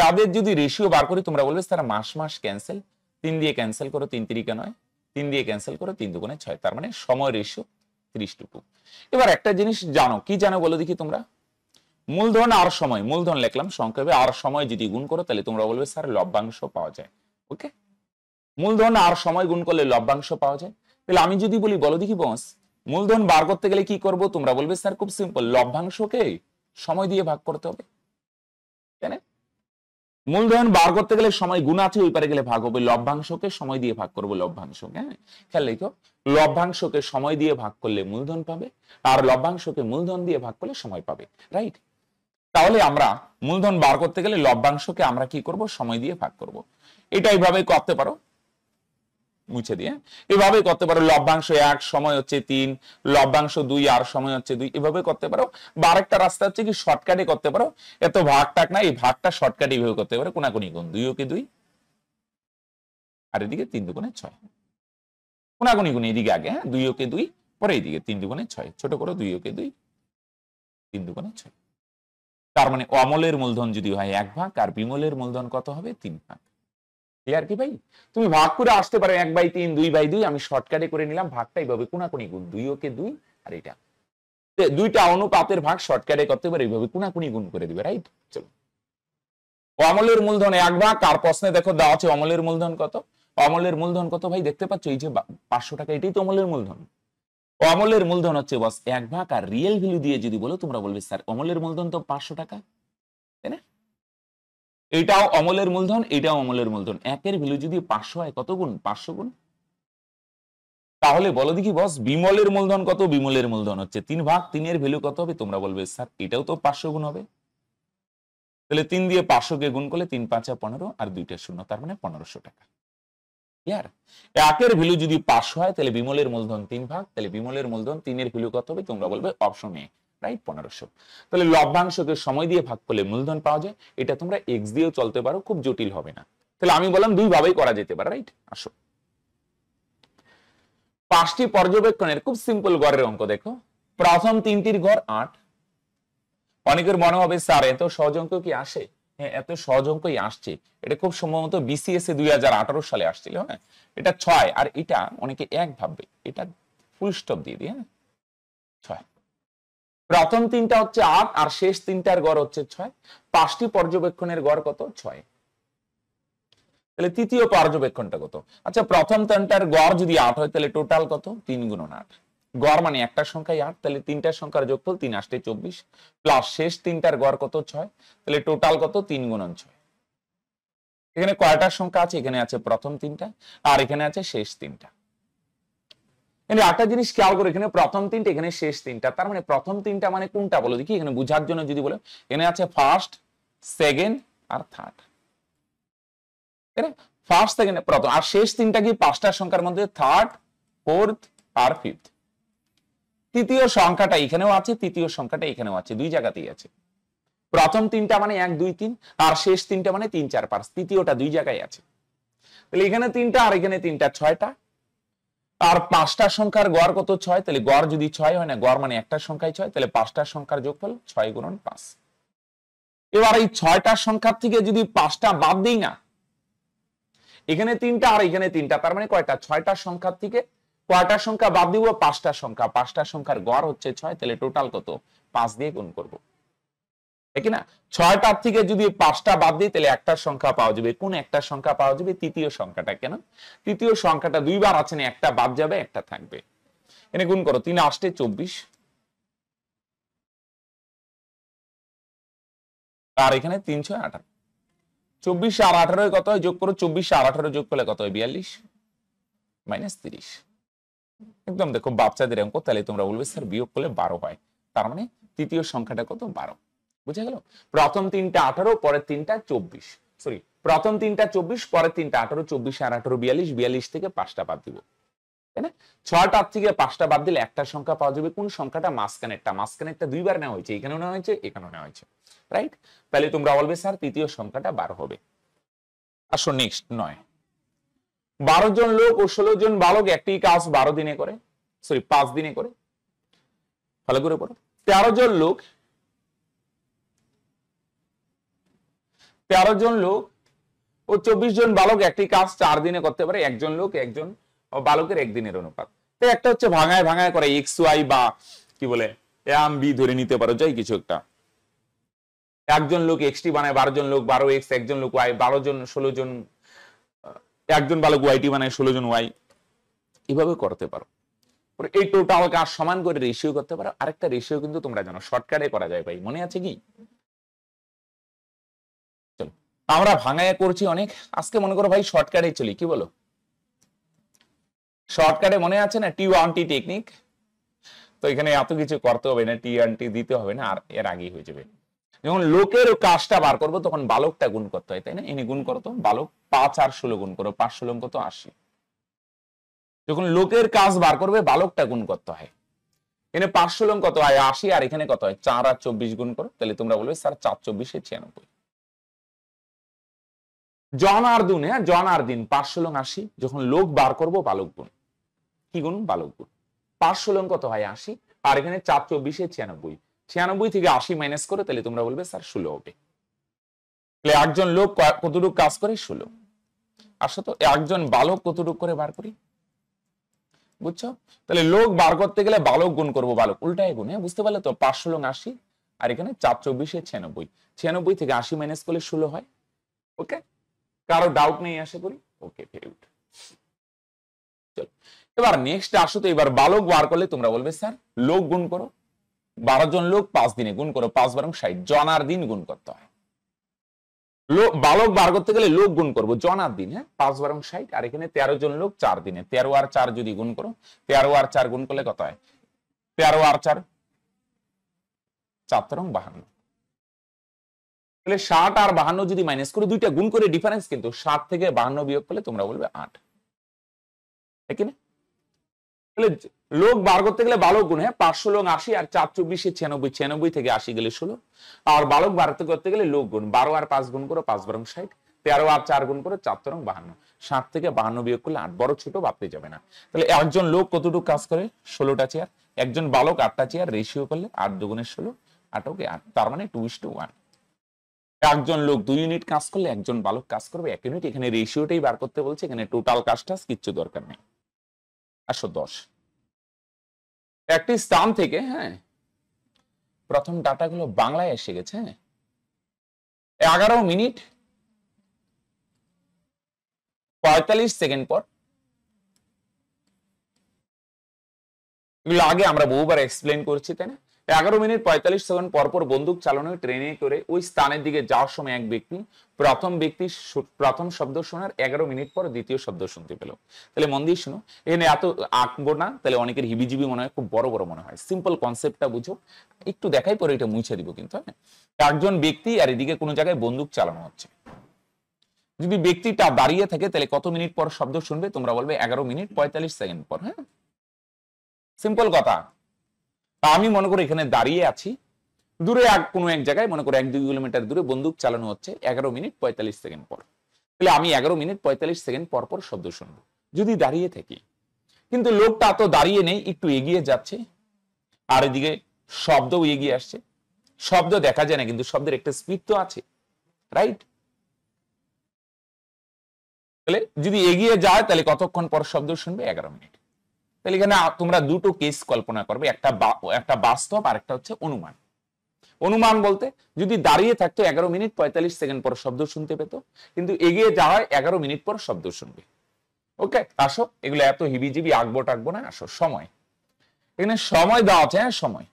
এদের যদি রেশিও বার করি তোমরা বলবে তারা মাস মাস ক্যান্সেল, 3 দিয়ে ক্যান্সেল করো, 3 3 9, 3 দিয়ে ক্যান্সেল করো, 3 2 6, তার মানে সময় রেশিও 30 টুকু। এবার একটা জিনিস জানো, কি জানো বলো দেখি তোমরা? মূলধন আর সময়, মূলধন লিখলাম সংক্ষেপে, আর সময় যদি গুণ করো তাহলে তোমরা বলবে স্যার লভ্যাংশ পাওয়া যায়। ওকে, মূলধন আর সময় গুণ করলে লভ্যাংশ পাওয়া যায়। তাহলে আমি যদি বলি বলো দেখি বস, মূলধন বার করতে গেলে কি করব? তোমরা বলবে স্যার খুব সিম্পল, লভ্যাংশকে সময় দিয়ে ভাগ করতে হবে, তাই না? মূলধন বার করতে গেলে সময় গুণ আছে, ওই পারে গেলে ভাগ হবে, লভ্যাংশকে সময় দিয়ে ভাগ করবো, লভ্যাংশকে। হ্যাঁ, খেয়াল রেখো, লভ্যাংশকে সময় দিয়ে ভাগ করলে মূলধন পাবে, আর লভ্যাংশকে মূলধন দিয়ে ভাগ করলে সময় পাবে, রাইট? তাহলে আমরা মূলধন বার করতে গেলে লভ্যাংশকে আমরা কি করব? সময় দিয়ে ভাগ করব। এটা এইভাবে করতে পারো, মুছে দিয়ে এভাবে করতে পারো। লভ্যাংশ 1, সময় হচ্ছে 3, লভ্যাংশ 2 আর সময় হচ্ছে 2, এভাবে করতে পারো। বা আরেকটা রাস্তা হচ্ছে কি, শর্টকাটে করতে পারো। এত ভাগ টাক না, এই ভাগটা শর্টকাটে এইভাবে করতে পারো। কোনাকুনি গুণ, 2 কে 2 আর এদিকে 3 2 6, কোনাকুনি গুণ এদিকে আগে। হ্যাঁ, 2 কে 2 পরে এইদিকে 3 2 6, ছোট করো, 2 কে 2 3 2 6। তার মানে অমলের মূলধন যদি হয় 1 ভাগ, আর বিমলের মূলধন কত হবে? 3 ভাগ। ক্লিয়ার কি ভাই? তুমি ভাগ করে আসতে পারো 1/3, 2/2, আমি শর্টকাটে করে নিলাম ভাগটা এইভাবে, কোনাকুনি গুণ, 2 কে 2 আর এটা দুইটা অনুপাতের ভাগ শর্টকাটে করতে পারে, এইভাবে কোনাকুনি গুণ করে দিবে, রাইট? চলো, অমলের মূলধন 1 ভাগ, আর প্রশ্নে দেখো দেওয়া আছে অমলের মূলধন কত। অমলের মূলধন কত ভাই? দেখতে পাচ্ছ এই যে 500 টাকা, এটাই তো অমলের মূলধন। অমলের মূলধন হচ্ছে বস 1 ভাগ, আর রিয়েল ভ্যালু দিয়ে যদি বলো তোমরা বলবে স্যার অমলের মূলধন তো 500 টাকা, তাই না? এটাও অমলের মূলধন, এটাও অমলের মূলধন। একের ভ্যালু যদি 500 হয়, কত গুণ? 500 গুণ। তাহলে বলো দেখি বস, বিমলের মূলধন কত? বিমলের মূলধন হচ্ছে 3 ভাগ, 3 এর ভ্যালু কত হবে? তোমরা বলবে স্যার এটাও তো 500 গুণ হবে। তাহলে 3 দিয়ে 500 কে গুণ করলে 3 5 15 আর 2টা 0, তার মানে 1500 টাকা। ক্লিয়ার? একের ভ্যালু যদি 500 হয় তাহলে বিমলের মূলধন 3 ভাগ, তাহলে বিমলের মূলধন 3 এর ভ্যালু কত হবে? তোমরা বলবে অপশন এ, রাইট, 1500। তাহলে লভ্যাংশকে সময় দিয়ে ভাগ করলে মূলধন পাওয়া যায়। এটা তোমরা এক্স দিয়েও চলতে পারো, খুব জটিল হবে না। তাহলে আমি বললাম দুই ভাবেই করা যেতে পারে, রাইট? আসো, 5টি পর্যবেক্ষণের খুব সিম্পল গড়ের অঙ্ক দেখো। প্রথম 3টির গড় 8। অনেকের মনে হবে স্যার এত সহজ অঙ্ক কি আসে? হ্যাঁ, এত সহজ অঙ্কই আসছে। এটা খুব সম্ভবত বিসিএস এ 2018 সালে আসছিল। হ্যাঁ, এটা 6, আর এটা অনেকে 1 ভাববে, এটা ফুল স্টপ দিয়ে দিই। হ্যাঁ, 6। প্রথম 3টা হচ্ছে 8 আর শেষ 3টার গড় হচ্ছে 6। 5টি পর্যবেক্ষণের গড় কত? 6। তাহলে তৃতীয় পর্যবেক্ষণটা কত? আচ্ছা, প্রথম 3টার গড় যদি 8 হয় তাহলে টোটাল কত? 3 গুণন 8। গড় মানে একটা সংখ্যায় 8, তাহলে 3টার সংখ্যার যোগফল 3 8 24 প্লাস শেষ 3টার গড় কত? 6, তাহলে টোটাল কত? 3 গুণন 6। এখানে কয়টা সংখ্যা আছে? এখানে আছে প্রথম 3টা আর এখানে আছে শেষ 3টা। এখানে একটা জিনিস খেয়াল করে, এখানে প্রথম 3টা, এখানে শেষ 3টা, তার মানে প্রথম 3টা মানে কোনটা বলো দেখি? এখানে বোঝার জন্য যদি বলো, এখানে আছে ফার্স্ট, সেকেন্ড আর থার্ড। ফার্স্ট, সেকেন্ড, প্রথম, আর শেষ 3টা কি? 5টা সংখ্যার মধ্যে থার্ড, ফোর্থ আর ফিফথ। তৃতীয় সংখ্যাটা এখানেও আছে, তৃতীয় সংখ্যাটা এখানেও আছে, দুই জায়গাতেই আছে। প্রথম 3টা মানে 1 2 3 আর শেষ 3টা মানে 3 4 5, তৃতীয়টা দুই জায়গায় আছে। তাহলে এখানে 3টা আর এখানে 3টা, 6টা। আর 5টা সংখ্যার গড় কত? 6। তাহলে গড় যদি 6 হয় না, গড় মানে একটা সংখ্যায় 6, তাহলে 5টা সংখ্যার যোগফল 6 গুণন 5। এবার এই 6টা সংখ্যার থেকে যদি 5টা বাদ দিই না, এখানে 3টা আর এখানে 3টা, তার মানে কয়টা? 6টা সংখ্যার থেকে কয়টা সংখ্যা বাদ দিব? 5টা সংখ্যা। 5টা সংখ্যার গড় হচ্ছে 6, তাহলে টোটাল কত? 5 দিয়ে গুণ করব, ঠিক না? 6টার থেকে যদি 5টা বাদ দিই তাহলে একটা সংখ্যা পাওয়া যাবে। কোন একটা সংখ্যা পাওয়া যাবে? তৃতীয় সংখ্যাটা। কেন? তৃতীয় সংখ্যাটা দুইবার আছে না, একটা বাদ যাবে, একটা থাকবে। এনে গুণ করো, 3 8 24 আর এখানে 3 6 18। 24 আর 18 কত হয়? যোগ করো, 24 আর 18 যোগ করলে কত হয়? 42 মাইনাস 30। একদম দেখো বাচ্চাদের অঙ্ক, তাহলে তোমরা বলবে স্যার বিয়োগ করলে 12 হয়, তার মানে তৃতীয় সংখ্যাটা কত? 12। বুঝা গেল? প্রথম 3টা 18, পরের 3টা 24, সরি প্রথম তিনটা 24, পরের তিনটা 18, 24 আর 18 42, 42 থেকে 5টা বাদ দিব, তাই না? 6টার থেকে 5টা বাদ দিলে একটা সংখ্যা পাওয়া যাবে, কোন সংখ্যাটা? মাঝখানেরটা দুইবার নেওয়া হয়েছে, এখানেও নেওয়া হয়েছে, এখানেও নেওয়া হয়েছে, রাইট? তাহলে তোমরা বলবে স্যার তৃতীয় সংখ্যাটা 12 হবে। আসো নেক্সট 9। 12 জন লোক ও 16 জন বালক একটি কাজ 12 দিনে করে, সরি 5 দিনে করে। ভালো করে পড়ো। 13 জন লোক ও 24 জন বালক একটি কাজ 4 দিনে করতে পারে, একজন লোক একজন বালকের একদিনের অনুপাত। তো একটা হচ্ছে ভাঙায় ভাঙায় করে এক্স ওয়াই বা কি বলে এম বি ধরে নিতে পারো, যাই কিছু একটা। একজন লোক এক্সটি বানায় 12 জন লোক 12 এক্স, একজন লোক ওয়াই 12 জন 16 জন, একজন বালক ওয়াইটি বানায় 16 জন ওয়াই, এভাবে করতে পারো। এই টোটাল কাজ সমান করে রেশিও করতে পারো। আরেকটা রেশিও কিন্তু তোমরা জানো শর্টকাটে করা যায় ভাই, মনে আছে কি? চলো আমরা ভাঙায় করছি অনেক, আজকে মনে করো ভাই শর্টকাটে চলি, কি বলো? শর্টকাটে মনে আছে না T1T টেকনিক? তো এখানে এত কিছু করতে হবে না, T1T দিতে হবে না, আর এর আগেই হয়ে যাবে। যখন লোকের কাজটা বার করবো তখন বালকটা গুণ করতে হয়, তাই না? এনে গুণ করো তো, বালক 5 আর 16 গুণ করো, 5 16 কত? 80। যখন লোকের কাজ বার করবে বালকটা গুণ করতে হয়, এখানে 5 16 কত হয়? 80, আর এখানে কত হয়? 4 আর 24 গুণ করো, তাহলে তোমরা বলবে স্যার 4 24 96। জন আর দিন, হ্যাঁ জন আর দিন 5 16 80, যখন লোক বার করবো বালক গুণ, কি গুণ? বালক গুণ। 5 16 কত হয়? 80, আর এখানে 4 24 96, 96 থেকে 80 মাইনাস করে, তাহলে তোমরা বলবে স্যার 16 হবে। তাহলে একজন লোক কতটুকু কাজ করে? 16। আসো তো একজন বালক কতটুকু করে বার করি, বুঝছো? তাহলে লোক বার করতে গেলে বালক গুণ করবো, বালক উল্টায় গুণ, হ্যাঁ বুঝতে পারলে তো? 5 16 80, আর এখানে 4 24 96, 96 থেকে 80 মাইনাস করলে 16 হয়। ওকে, কারো ডাউট নেই আশা করি? ওকে, ভেরি গুড। চলো এবার নেক্সট আসো তো, এবার বালক বার করলে তোমরা বলবে স্যার লোক গুণ করো, 12 জন লোক 5 দিনে গুণ করো, 5 12 60, জন আর দিন গুণ করতে হয়। বালক বার করতে গেলে লোক গুণ করবো, জন আর দিন, হ্যাঁ 5 12 60, আর এখানে 13 জন লোক 4 দিনে, 13 আর 4 যদি গুণ করো, 13 আর 4 গুণ করলে কত হয়? 13 আর 4 4 13 52। তাহলে 60 আর 52 যদি মাইনাস করে, দুইটা গুণ করে ডিফারেন্স, কিন্তু 60 থেকে 52 বিয়োগ করলে তোমরা বলবে 8, ঠিক না? তাহলে লোক বার করতে গেলে বালক গুণ, হ্যাঁ 5 16 80, আর 4 24 96, 96 থেকে 80 গেলে 16, আর বালক বার করতে গেলে লোক গুণ, 12 আর 5 গুণ করো, 5 12 60, 13 আর 4 গুণ করো, 4 13 52, 60 থেকে 52 বিয়োগ করলে 8, বড় ছোট ভাবতে যাবে না। তাহলে একজন লোক কতটুকু কাজ করে? 16টা চেয়ার, একজন বালক 8টা চেয়ার, রেশিও করলে 8 2 16, 8 ওকে 8, তার মানে 2:1। একজন লোক 2 ইউনিট কাজ করলে একজন বালক কাজ করবে 1 ইউনিট, এখানে রেশিওটাই বার করতে বলছে, এখানে টোটাল কাজটা কিচ্ছু দরকার নেই। আসো 10। একটি স্থান থেকে, হ্যাঁ প্রথম ডাটাগুলো বাংলায় এসে গেছে, হ্যাঁ 11 মিনিট 45 সেকেন্ড পর, এগুলো আগে আমরা বহুবার এক্সপ্লেন করছি, তাই না? 11 মিনিট 45 সেকেন্ড পর পর বন্দুক চালানো ট্রেনে করে ওই স্থানের দিকে যাওয়ার সময় এক ব্যক্তি প্রথম শব্দ শোনার 11 মিনিট পর দ্বিতীয় শব্দ শুনতে পেল। তাহলে মন দিয়ে শুনো, এখানে এত আঁকবো না, তাহলে অনেকের হিবিজিবি মনে হয়, খুব বড় বড় মনে হয়। সিম্পল কনসেপ্টটা বুঝো, একটু দেখাই পরে এটা মুছে দিব কিন্তু, হ্যাঁ একজন ব্যক্তি আর এদিকে কোনো জায়গায় বন্দুক চালানো হচ্ছে। যদি ব্যক্তিটা দাঁড়িয়ে থাকে তাহলে কত মিনিট পর শব্দ শুনবে? তোমরা বলবে 11 মিনিট 45 সেকেন্ড পর, হ্যাঁ সিম্পল কথা। আমি মনে করি এখানে দাঁড়িয়ে আছি, দূরে কোনো এক জায়গায় মনে করো 1-2 কিলোমিটার দূরে বন্দুক চালানো হচ্ছে 11 মিনিট 45 সেকেন্ড পর, তাহলে আমি 11 মিনিট 45 সেকেন্ড পর পর শব্দ শুনবো যদি দাঁড়িয়ে থাকি। কিন্তু লোকটা তো দাঁড়িয়ে নেই, একটু এগিয়ে যাচ্ছে, আর এদিকে শব্দও এগিয়ে আসছে। শব্দ দেখা যায় না, কিন্তু শব্দের একটা স্পিড তো আছে, রাইট? তাহলে যদি এগিয়ে যায় তাহলে কতক্ষণ পর শব্দ শুনবে? 11 মিনিট। তাহলে এখানে তোমরা দুটো কেস কল্পনা করবে, একটা বাস্তব আর একটা হচ্ছে অনুমান। অনুমান বলতে যদি দাঁড়িয়ে থাকতো 11 মিনিট 45 সেকেন্ড পর শব্দ শুনতে পেত, কিন্তু এগিয়ে যাওয়ায় 11 মিনিট পর শব্দ শুনবে। ওকে, আসো এগুলো এত হিবিজিবি আঁকবো টাকবো না। আসো সময়, এখানে সময় দেওয়া আছে, হ্যাঁ সময়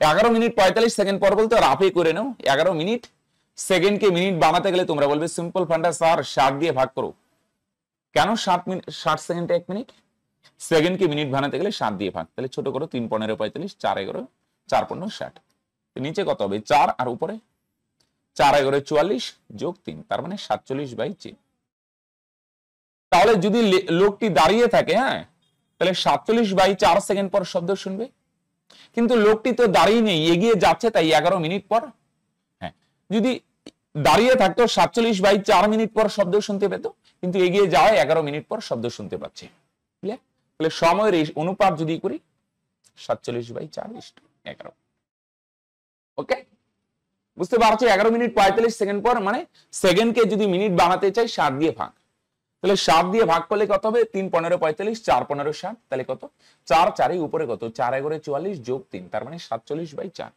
11 মিনিট 45 সেকেন্ড পর বলতে রাফে করে নাও। 11 মিনিট সেকেন্ডকে মিনিট বানাতে গেলে তোমরা বলবে সিম্পল ফান্ডা স্যার 60 দিয়ে ভাগ করো। কেন 60 সেকেন্ডে 1 মিনিট? সেকেন্ডকে মিনিট বানাতে গেলে 60 দিয়ে ভাগ, তাহলে ছোট করো 3 15 45, 4 11, 4 15 60, নিচে কত হবে? 4 আর উপরে 4 × 44 যোগ 3 তার মানে 47/3। তাহলে যদি লোকটি দাঁড়িয়ে থাকে, হ্যাঁ, তাহলে 47/4 সেকেন্ড পর শব্দ শুনবে। কিন্তু লোকটি তো দাঁড়িয়ে নেই, এগিয়ে যাচ্ছে, তাই 11 মিনিট পর। হ্যাঁ, যদি দাঁড়িয়ে থাকতো 47/4 মিনিট পর শব্দ শুনতে পেত, কিন্তু এগিয়ে যাওয়ায় 11 মিনিট পর শব্দ শুনতে পাচ্ছে। তাহলে সময়ের এই অনুপাত যদি করি 47/4 = 11। ওকে, বুঝতে পারছো? 11 মিনিট 45 সেকেন্ড পর, মানে সেকেন্ডকে যদি মিনিট বানাতে চাই 7 দিয়ে ভাগ, তাহলে 7 দিয়ে ভাগ করলে কত হবে? 3 15 45, 4 15 60, তাহলে কত? 4 4 উপরে কত? 4 11 44 যোগ 3, তার মানে 47/4।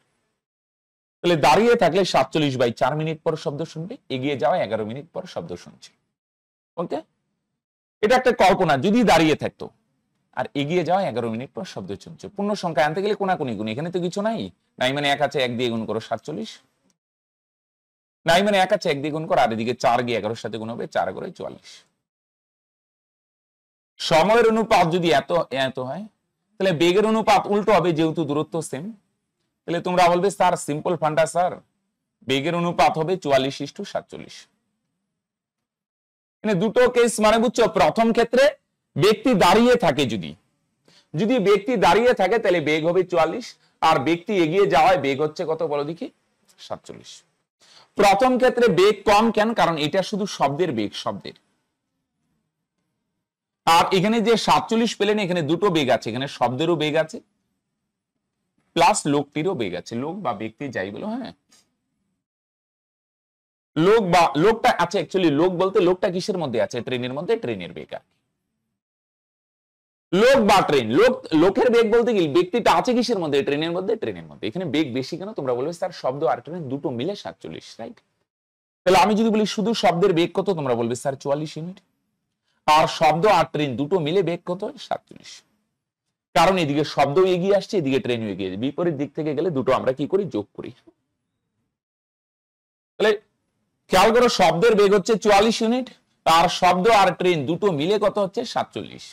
তাহলে দাঁড়িয়ে থাকলে 47/4 মিনিট পর শব্দ শুনবে, এগিয়ে যাওয়া 11 মিনিট পর শব্দ শুনছে। ওকে, এটা একটা কল্পনা, যদি দাঁড়িয়ে থাকতো আর এগিয়ে যাওয়া 11 মিনিট পর শব্দ শুনছে। পূর্ণ সংখ্যা আনতে গেলে কোনাকুনি গুণ, এখানে তো কিছু নাই। নাই মানে 1 আছে, 1 দিয়ে গুণ করো 47। নাই মানে 1 আছে, 1 দিয়ে গুণ করো, আর এদিকে 4 গিয়ে 11 সাথে গুণ হবে, 4 করে 44। সময়ের অনুপাত যদি এত এত হয়, তাহলে বেগের অনুপাত উল্টো হবে, যেহেতু দূরত্ব সেম। তাহলে তোমরা বলবে স্যার সিম্পল ফান্ডা স্যার, বেগের অনুপাত হবে 44:47। মানে দুটো কেস, মানে বুঝছো? প্রথম ক্ষেত্রে ব্যক্তি দাঁড়িয়ে থাকে, যদি ব্যক্তি দাঁড়িয়ে থাকে তাহলে বেগ হবে 44, আর ব্যক্তি এগিয়ে যাওয়ায় বেগ হচ্ছে কত বলো দেখি? 47। প্রথম ক্ষেত্রে বেগ কম কেন? কারণ এটা শুধু শব্দের বেগ, শব্দের। আর এখানে যে 47 পেলেন, এখানে দুটো বেগ আছে, এখানে শব্দেরও বেগ আছে প্লাস লোকটিরও বেগ আছে, লোক বা ব্যক্তি যাই বলো। হ্যাঁ, লোক বা লোকটা আছে, অ্যাকচুয়ালি লোক বলতে লোকটা কিসের মধ্যে আছে? ট্রেনের মধ্যে, ট্রেনের বেগ। আর লোক বা ট্রেন, লোকের বেগ বলতে কি ব্যক্তিটা আছে কিসের মধ্যে? ট্রেনের মধ্যে, ট্রেনের মধ্যে। এখানে বেগ বেশি কেন? তোমরা বলবে স্যার শব্দ আর ট্রেন দুটো মিলে 47, রাইট? তাহলে আমি যদি বলি শুধু শব্দের বেগ কত, তোমরা বলবে স্যার 44 ইউনিট। আর শব্দ আর ট্রেন দুটো মিলে বেগ কত? 47। কারণ এদিকে শব্দ এগিয়ে আসছে, এদিকে ট্রেন এগিয়ে যাচ্ছে, বিপরীত দিক থেকে গেলে দুটো আমরা কি করি? যোগ করি। তাহলে খেয়াল করো, শব্দের বেগ হচ্ছে 44 ইউনিট, আর শব্দ আর ট্রেন দুটো মিলে কত হচ্ছে? 47।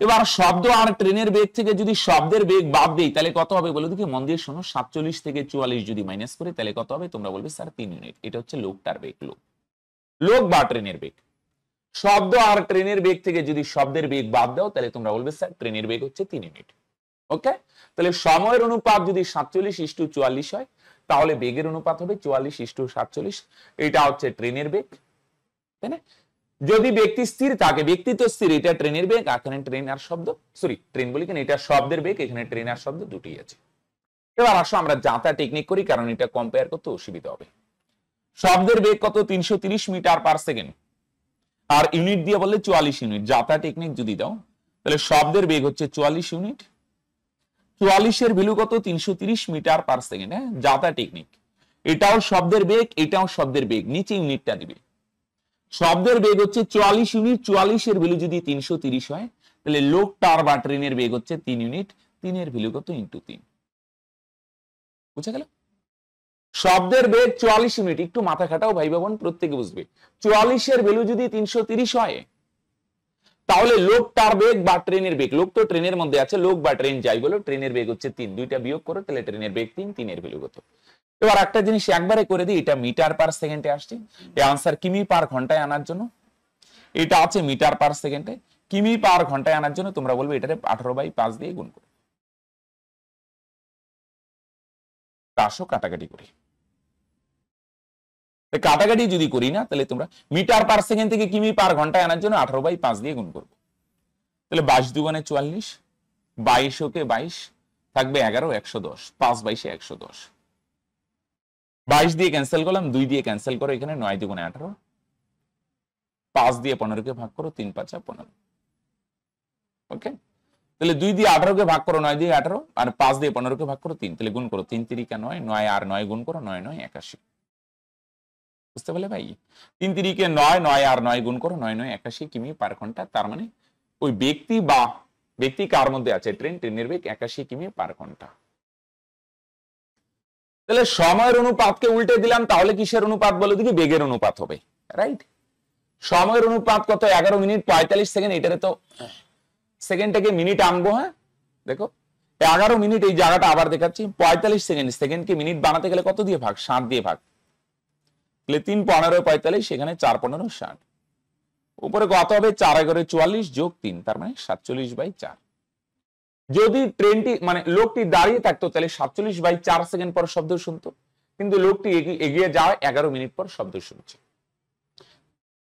এবার শব্দ আর ট্রেনের বেগ থেকে যদি শব্দের বেগ বাদ দেই, তাহলে কত হবে বলো দেখি? মন দিয়ে শোনো, 47 থেকে 44 যদি মাইনাস করি, তাহলে কত হবে? তোমরা বলবে স্যার 3 ইউনিট। এটা হচ্ছে লোকটার বেগ, লোক বা ট্রেনের বেগ। শব্দ আর ট্রেনের বেগ থেকে যদি শব্দের বেগ বাদ দাও, তাহলে তোমরা বলবে স্যার ট্রেনের বেগ হচ্ছে 3 ইউনিট। ওকে, তাহলে সময়ের অনুপাত যদি 47:44 হয়, তাহলে বেগের অনুপাত হবে 44:47। এটা হচ্ছে ট্রেনের বেগ, তাই না? যদি ব্যক্তি স্থির থাকে, ব্যক্তি তো স্থির, এটা ট্রেনের বেগ, এখানে ট্রেন আর শব্দ, সরি ট্রেন বলি কেন, এটা শব্দের বেগ, এখানে ট্রেন আর শব্দ দুটোই আছে। এবার আসো আমরা যাতা টেকনিক করি, কারণ এটা কম্পেয়ার করতে অসুবিধা হবে। শব্দের বেগ কত? 330 মিটার পার সেকেন্ড, আর ইউনিট দিয়ে বললে 44 ইউনিট। যাতা টেকনিক যদি দাও, তাহলে শব্দের বেগ হচ্ছে 44 ইউনিট, 44 এর ভ্যালু কত? 330 মিটার পার সেকেন্ড। হ্যাঁ, যাতা টেকনিক, এটাও শব্দের বেগ, এটাও শব্দের বেগ, নিচে ইউনিটটা দিবে। শব্দের বেগ হচ্ছে 44 ইউনিট, 44 এর ভ্যালু যদি 330 হয়, তাহলে লোকটার বা ট্রেনের বেগ হচ্ছে 3 ইউনিট, 3 এর ভ্যালু কত? ইনটু 3। বুঝা গেল? শব্দের বেগ 44 ইউনিট, একটু মাথা খাটাও ভাই বোন, প্রত্যেকে বুঝবে। 44 এর ভ্যালু যদি 330 হয়, তাহলে লোকটার বেগ বা ট্রেনের বেগ, লোক তো ট্রেনের মধ্যে আছে, লোক বা ট্রেন যাই বলো, ট্রেনের বেগ হচ্ছে 3, দুইটা বিয়োগ করো, তাহলে ট্রেনের বেগ 3, 3 এর ভ্যালু কত? এবার একটা জিনিস একবারে করে দিই, এটা মিটার পার সেকেন্ডে আসছে, এই আনসার কিমি পার ঘন্টায় আনার জন্য এটা আছে মিটার পার সেকেন্ডে, কিমি পার ঘন্টায় আনার জন্য তোমরা বলবে এটারে 18/5 দিয়ে গুণ করো। আসো কাটাকাটি করি, কাটাকাটি যদি করি না, তাহলে তোমরা মিটার পার সেকেন্ড থেকে কিমি পার ঘন্টায় আনার জন্য 18/5 দিয়ে গুণ করবো। তাহলে 22 দুগুণে 44, 22 ওকে 22 থাকবে 11, 110, 5 22 110। 22 দিয়ে ক্যান্সেল করলাম, 2 দিয়ে ক্যান্সেল করো, এখানে 9 দুগুণে 18, 5 দিয়ে 15 কে ভাগ করো, 3 5 15। ওকে, তাহলে 2 দিয়ে 18 কে ভাগ করো, 9 দিয়ে 18, আর 5 দিয়ে 15 কে ভাগ করো 3, তাহলে গুণ করো 3 3 9, 9 আর 9 গুণ করো, 9 9 81। বুঝতে পারলে ভাই? 3 3 কে 9, 9 আর 9 গুণ করো, 9 9 81 কিমি পার ঘন্টা। তার মানে ওই ব্যক্তি বা ব্যক্তি কার মধ্যে আছে? ট্রেন, ট্রেনের বেগ 81 কিমি পার ঘন্টা। তাহলে সময়ের অনুপাতকে উল্টে দিলাম, তাহলে কিসের অনুপাত বলে দেখি? বেগের অনুপাত হবে, রাইট? সময়ের অনুপাত কত? 11 মিনিট 45 সেকেন্ড। এটারে তো সেকেন্ড থেকে মিনিট আনবো। হ্যাঁ, দেখো 11 মিনিট, এই জায়গাটা আবার দেখাচ্ছি, 45 সেকেন্ড। সেকেন্ডকে মিনিট বানাতে গেলে কত দিয়ে ভাগ? 7 দিয়ে ভাগ। তাহলে 3 15 45, সেখানে 4 15 60, উপরে কত হবে 4 11 44 যোগ 3, তার মানে 47/4। যদি ট্রেনটি মানে লোকটি দাঁড়িয়ে থাকতো তাহলে 47/4 সেকেন্ড পর শব্দ শুনতো, কিন্তু লোকটি এগিয়ে যাওয়ায় 11 মিনিট পর শব্দ শুনছে।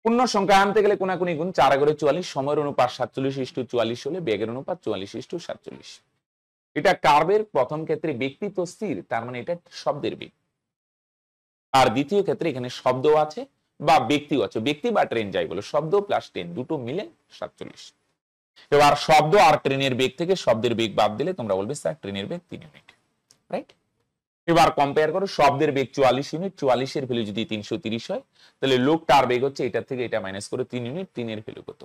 পূর্ণ সংখ্যা আনতে গেলে কোনাকুনি গুণ, 4 11 44, সময়ের অনুপাত 47:44 হলে বেগের অনুপাত 44:47। এটা কার্ভের প্রথম ক্ষেত্রে ব্যক্তি তো স্থির, তার মানে এটা শব্দের বেগ। আর দ্বিতীয় ক্ষেত্রে এখানে শব্দ আছে বা ব্যক্তিও আছে, ব্যক্তি বা ট্রেন যাই বলো, শব্দ প্লাস ট্রেন দুটো মিলে 47। এবার শব্দ আর ট্রেনের বেগ থেকে শব্দের বেগ বাদ দিলে তোমরা বলবে স্যার ট্রেনের বেগ 3 ইউনিট, রাইট? এবার কম্পেয়ার করো, শব্দের বেগ 44 ইউনিট, 44 এর ভ্যালু যদি 330 হয় তাহলে লোকটার বেগ হচ্ছে এটা থেকে এটা মাইনাস করে 3 ইউনিট, 3 এর ভ্যালু কত?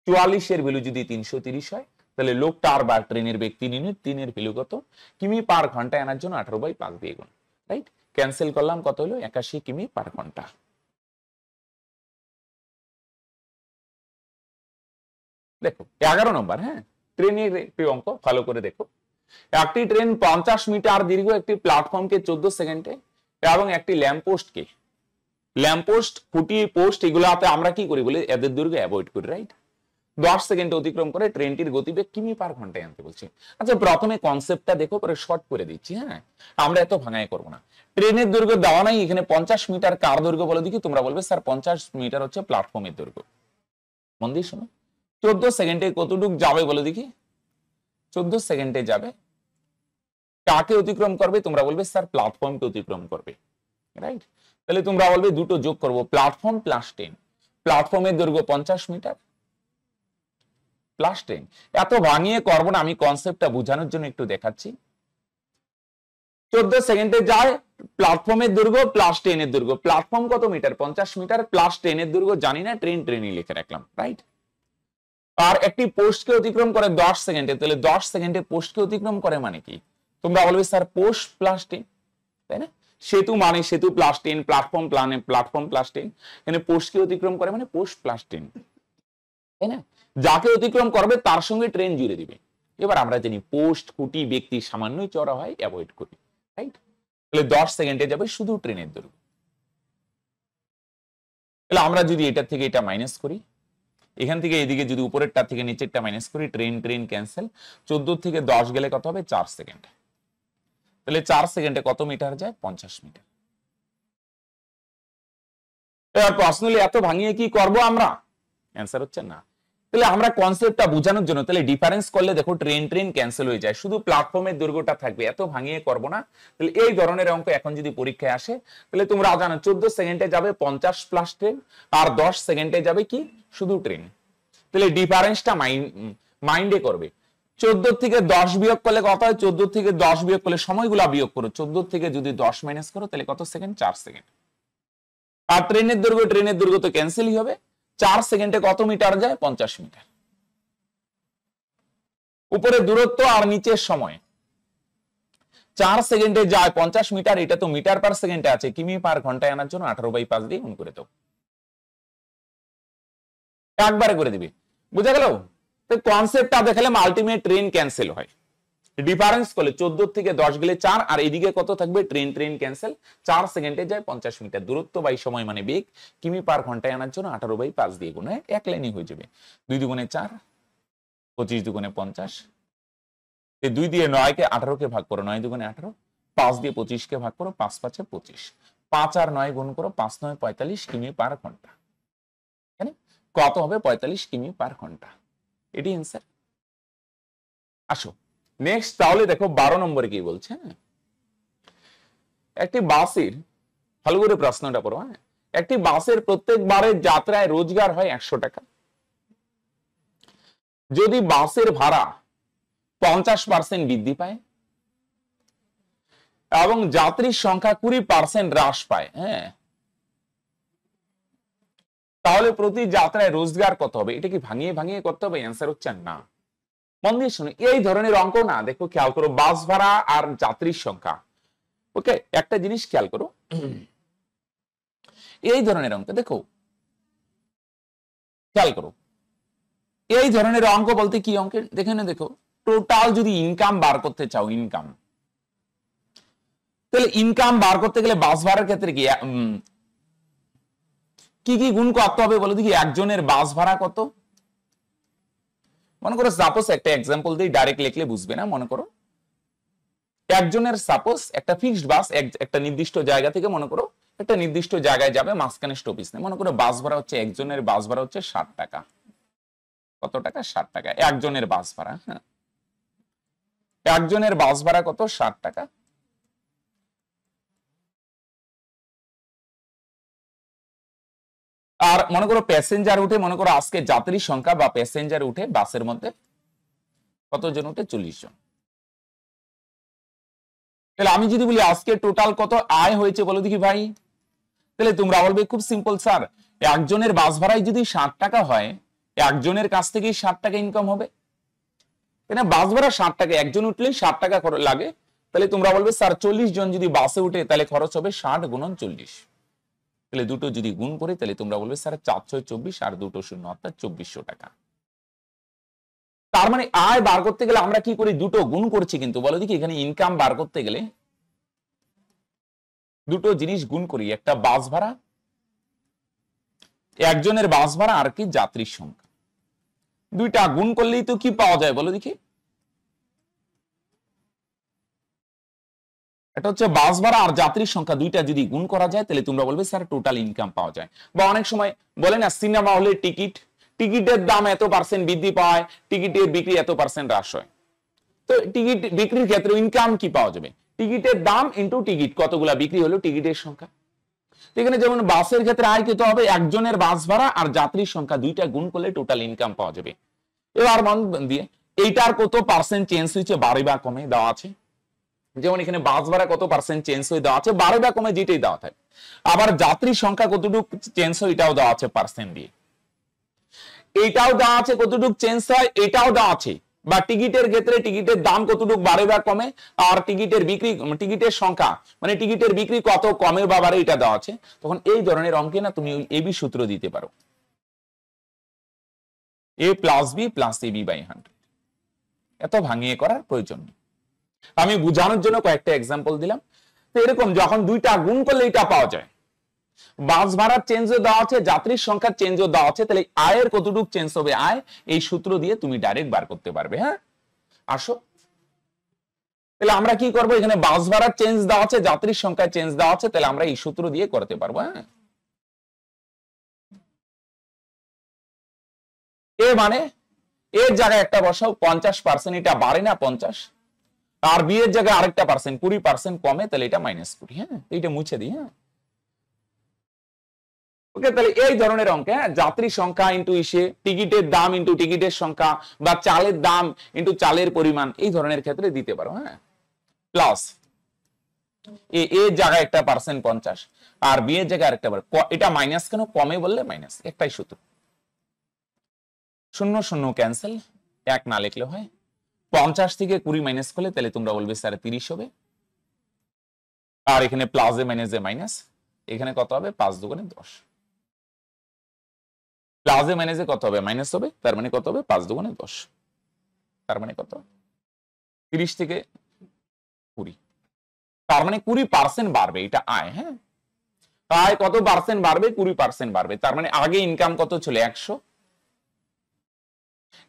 44 এর ভ্যালু যদি 330 হয় তাহলে লোকটার বা ট্রেনের বেগ 3 ইউনিট, 3 এর ভ্যালু কত? কিমি পার ঘন্টা আনার জন্য 18/5 দিয়ে গুণ, রাইট? ক্যান্সেল করলাম, কত হলো? 81 কিমি পার ঘন্টা। দেখো 11 নম্বর, হ্যাঁ, ট্রেনের একটি অঙ্ক ভালো করে দেখো। একটি ট্রেন 50 মিটার দীর্ঘ একটি প্ল্যাটফর্মকে 14 সেকেন্ডে এবং একটি ল্যাম্পপোস্ট খুঁটি পোস্ট এগুলাতে আমরা কি করি বলে এদের দৈর্ঘ্য অ্যাভয়েড করি, রাইট? 10 সেকেন্ডে অতিক্রম করে ট্রেনটির গতিবেগ কিমি পার ঘন্টায় আনতে বলছি। আচ্ছা প্রথমে কনসেপ্টটা দেখো, পরে শর্ট করে দিচ্ছি, হ্যাঁ, আমরা এত ভাঙায় করব না। ট্রেনের দৈর্ঘ্য দেওয়া নাই, এখানে 50 মিটার কার দৈর্ঘ্য বলে দেখি, তোমরা বলবে স্যার 50 মিটার হচ্ছে প্ল্যাটফর্মের দৈর্ঘ্য। মন দিয়ে শোনো, 14 সেকেন্ডে কতটুকু যাবে বলে দেখি? 14 সেকেন্ডে যাবে, কাকে অতিক্রম করবে? তোমরা বলবে স্যার প্ল্যাটফর্মকে অতিক্রম করবে, রাইট? তাহলে তোমরা বলবে দুটো যোগ করব, প্ল্যাটফর্ম প্লাস ট্রেন। প্ল্যাটফর্মের দৈর্ঘ্য 50 মিটার প্লাস ট্রেন। এত ভাঙিয়ে করবো না, আমি কনসেপ্টটা বোঝানোর জন্য একটু দেখাচ্ছি। 14 সেকেন্ডে যায়, প্ল্যাটফর্মের দৈর্ঘ্য প্লাস ট্রেনের দৈর্ঘ্য। প্ল্যাটফর্ম কত মিটার? 50 মিটার, প্লাস ট্রেনের দৈর্ঘ্য জানি না, ট্রেনই লিখে রাখলাম, রাইট? আর একটি পোস্টকে অতিক্রম করে 10 সেকেন্ডে, তাহলে 10 সেকেন্ডে পোস্টকে অতিক্রম করে মানে কি? তোমরা বলবে স্যার পোস্ট প্লাস ট্রেন, তাই না? সেতু মানে সেতু plus train, platform plus train, এখানে পোস্টকে অতিক্রম করে মানে পোস্ট প্লাস ট্রেন, তাই না? যাকে অতিক্রম করবে তার সঙ্গে ট্রেন জুড়ে দিবে। এবার আমরা জানি পোস্ট খুঁটি ব্যক্তি সামান্যই চড়া হয়, অ্যাভয়েড করি, রাইট? তাহলে 10 সেকেন্ডে যাবে শুধু ট্রেনের দৈর্ঘ্য। তাহলে আমরা যদি এটা থেকে এটা মাইনাস করি, এখান থেকে এদিকে যদি উপরেরটা থেকে নিচেরটা মাইনাস করি, ট্রেন ক্যান্সেল, 14 থেকে 10 গেলে কত হবে? 4 সেকেন্ড। তাহলে 4 সেকেন্ডে কত মিটার যায়? 50 মিটার। এবার প্রশ্ন হলো এত ভাঙিয়ে কি করব আমরা? অ্যান্সার হচ্ছে না। তাহলে আমরা কনসেপ্টটা বোঝানোর জন্য, তাহলে ডিফারেন্স করলে দেখো ট্রেন ক্যান্সেল হয়ে যায়, শুধু প্ল্যাটফর্মের দৈর্ঘ্যটা থাকবে, এত ভাঙিয়ে করব না। তাহলে এই ধরনের অঙ্ক এখন যদি পরীক্ষায় আসে তাহলে তোমরা জানো 14 সেকেন্ডে যাবে 50 প্লাস ট্রেন, আর 10 সেকেন্ডে যাবে কি? শুধু ট্রেন। তাহলে ডিফারেন্সটা মাইন্ডে করবে। 14 থেকে 10 বিয়োগ করলে কত হয়? 14 থেকে 10 বিয়োগ করলে সময়গুলা বিয়োগ করো, 14 থেকে যদি 10 মাইনাস করো তাহলে কত সেকেন্ড? 4 সেকেন্ড। আর ট্রেনের দৈর্ঘ্য তো ক্যান্সেলই হবে। 4 সেকেন্ডে কত মিটার যায়? 50 মিটার। উপরে দূরত্ব আর নিচের সময়, 4 সেকেন্ডে যায় 50 মিটার, এটা তো মিটার পার সেকেন্ডে আছে, কিমি পার ঘন্টায় আনার জন্য 18/5 দিয়ে গুণ করে দাও, একবারে করে দিবি। বুঝা গেল? তো কনসেপ্টটা দেখালাম, আলটিমেট ট্রেন ক্যান্সেল হয়। ডিফারেন্স করলে 14 থেকে 10 গেলে 4, আর এদিকে কত থাকবে? Train cancel. 4 সেকেন্ডে যায় 50 মিটার, দূরত্ব বাই সময় মানে বেগ, কিমি পার ঘন্টায় আনার জন্য 18/5 দিয়ে গুণ, এক লাইনই হয়ে যাবে। 2 দুগুণে 4, 25 দুগুণে 50, 2 দিয়ে 9 কে 18 কে ভাগ করো, 9 দুগুণে 18, 5 দিয়ে 25 কে ভাগ করো, 5 5 25, 5 আর 9 গুণ করো, 5 9 45 কিমি পার ঘন্টা। কত হবে? 45 কিমি পার ঘন্টা। এটি অ্যান্সার। আসো নেক্সট, তাহলে দেখো 12 নম্বরে কি বলছে। একটি বাসের, ভালো করে প্রশ্নটা পড়ো, হ্যাঁ, একটি বাসের প্রত্যেকবারের যাত্রায় রোজগার হয় 100 টাকা। যদি বাসের ভাড়া 50% বৃদ্ধি পায় এবং যাত্রীর সংখ্যা 20% হ্রাস পায়, হ্যাঁ, তাহলে প্রতি যাত্রায় রোজগার কত হবে? এটা কি ভাঙিয়ে করতে হবে? অ্যান্সার হচ্ছে না। মন দিয়ে শুনো, এই ধরনের অঙ্ক না, দেখো খেয়াল করো, বাস ভাড়া আর যাত্রীর সংখ্যা, ওকে, একটা জিনিস খেয়াল করো, এই ধরনের অঙ্ক দেখো, খেয়াল করো, এই ধরনের অঙ্ক বলতে কি অঙ্ক দেখে না, দেখো টোটাল যদি ইনকাম বার করতে চাও, ইনকাম, তাহলে ইনকাম বার করতে গেলে বাস ভাড়ার ক্ষেত্রে কি কি কি গুণ করতে হবে বলো দেখি? একজনের বাস ভাড়া কত? মনে করো সাপোজ একটা এক্সাম্পল দিই, ডাইরেক্ট লিখলে বুঝবে না। মনে করো একজনের সাপোজ একটা ফিক্সড বাস একটা নির্দিষ্ট জায়গা থেকে মনে করো একটা নির্দিষ্ট জায়গায় যাবে, মাঝখানে স্টপেজ নেই। মনে করো বাস ভাড়া হচ্ছে, একজনের বাস ভাড়া হচ্ছে 60 টাকা। কত টাকা? 60 টাকা একজনের বাস ভাড়া। হ্যাঁ, একজনের বাস ভাড়া কত? 60 টাকা। আর মনে করো প্যাসেঞ্জার উঠে, মনে করো আজকে যাত্রীর সংখ্যা বা প্যাসেঞ্জার উঠে বাসের মধ্যে কতজন উঠে? 40 জন। তাহলে আমি যদি বলি আজকে টোটাল কত আয় হয়েছে বলো দেখি ভাই, তাহলে তোমরা বলবে খুব সিম্পল স্যার, একজনের বাস ভাড়াই যদি 60 টাকা হয়, একজনের কাছ থেকেই 60 টাকা ইনকাম হবে। বাস ভাড়া 60 টাকা, একজন উঠলেই 60 টাকা লাগে। তাহলে তোমরা বলবে স্যার 40 জন যদি বাসে উঠে তাহলে খরচ হবে 60 গুণন 40। তাহলে দুটো যদি গুণ করি তাহলে তোমরা বলবে স্যার 424 আর দুটো শূন্য অর্থাৎ 2400 টাকা। তার মানে আয় বার করতে গেলে আমরা কি করি? দুটো গুণ করছি। কিন্তু বলো দেখি এখানে ইনকাম বার করতে গেলে দুটো জিনিস গুণ করি, একটা বাস ভাড়া, একজনের বাস ভাড়া আর কি যাত্রীর সংখ্যা। দুইটা গুণ করলেই তো কি পাওয়া যায় বলো দেখি? এটা হচ্ছে বাস ভাড়া আর যাত্রীর সংখ্যা, দুইটা যদি গুণ করা যায় তাহলে তোমরা বলবে স্যার টোটাল ইনকাম পাওয়া যায়। বা অনেক সময় বলে না সিনেমা হলে টিকিটের দাম এত পার্সেন্ট বৃদ্ধি পায়, টিকিটের বিক্রি এত পার্সেন্ট হ্রাস হয়। তো টিকিট বিক্রির ক্ষেত্রে ইনকাম কি পাওয়া যাবে? টিকিটের দাম ইনটু টিকিট, কতগুলা বিক্রি হলো টিকিটের সংখ্যা। এখানে যেমন বাসের ক্ষেত্রে আয় কত হবে? একজনের বাস ভাড়া আর যাত্রীর সংখ্যা দুইটা গুণ করলে টোটাল ইনকাম পাওয়া যাবে। এবার মন দিয়ে এইটার কত পার্সেন্ট চেঞ্জ হয়েছে, বাড়ে বা কমে দেওয়া আছে। যেমন এখানে বাস ভাড়া কত পার্সেন্ট চেঞ্জ হয়ে দেওয়া আছে, বাড়ে বা কমে যেটাই দেওয়া থাকে। আবার যাত্রীর সংখ্যা কতটুকু চেঞ্জ হয় এটাও দেওয়া আছে পার্সেন্ট দিয়ে। এইটাও দেওয়া আছে কতটুকু চেঞ্জ হয়, এটাও দেওয়া আছে। বা টিকিটের ক্ষেত্রে টিকিটের দাম কতটুকু বাড়ে বা কমে, আর টিকিটের বিক্রি, টিকিটের সংখ্যা মানে টিকিটের বিক্রি কত কমে বা বাড়ে এটা দেওয়া আছে। তখন এই ধরনের অঙ্কে না তুমি এবি সূত্র দিতে পারো, a plus B plus AB by 100। এত ভাঙিয়ে করার প্রয়োজন নেই। আমি বোঝানোর জন্য কয়েকটা এক্সাম্পল দিলাম। তো এরকম যখন দুইটা গুণ করলে এটা পাওয়া যায়, বাস ভাড়ার চেঞ্জও দেওয়া আছে, যাত্রীর সংখ্যার চেঞ্জও দেওয়া আছে, তাহলে আয়ের কতটুকু চেঞ্জ হবে আয়, এই সূত্র দিয়ে তুমি ডাইরেক্ট বার করতে পারবে। হ্যাঁ, আসো তাহলে আমরা কি করব? এখানে বাস ভাড়ার চেঞ্জ দেওয়া আছে, যাত্রীর সংখ্যার চেঞ্জ দেওয়া আছে, তাহলে আমরা এই সূত্র দিয়ে করতে পারবো। হ্যাঁ, এ মানে এর জায়গায় একটা বসাও 50%, এটা বাড়ে না 50, আর বি এর জায়গায় আরেকটা পার্সেন্ট 20% কমে, তাহলে এটা -20। হ্যাঁ, এইটা মুছে দিই। হ্যাঁ, ওকে, তাহলে এই ধরনের অঙ্কে যাত্রী সংখ্যা ইন্টু টিকিটের দাম ইন্টু টিকিটের সংখ্যা, বা চালের দাম ইন্টু চালের পরিমাণ, এই ধরনের ক্ষেত্রে দিতে পারো। হ্যাঁ, প্লাস এর জায়গায় একটা পার্সেন্ট 50 আর বি এর জায়গায় আরেকটা, এটা মাইনাস কেন? কমে বললে মাইনাস, একটাই সূত্র। শূন্য শূন্য ক্যান্সেল, এক না লিখলে হয়। 50 থেকে 20 মাইনাস করলে তাহলে তোমরা বলবে স্যার 30 হবে। আর এখানে প্লাস এ মাইনাস এ মাইনাস, এখানে কত হবে? 5 দুগুণে 10। প্লাস এ মাইনাসে কত হবে? মাইনাস হবে, তার মানে কত হবে? 5 দুগুণে 10, তার মানে কত? 30 থেকে 20, তার মানে 20% বাড়বে, এটা আয়। হ্যাঁ, আয় কত পার্সেন্ট বাড়বে? 20% বাড়বে। তার মানে আগে ইনকাম কত ছিল? 100,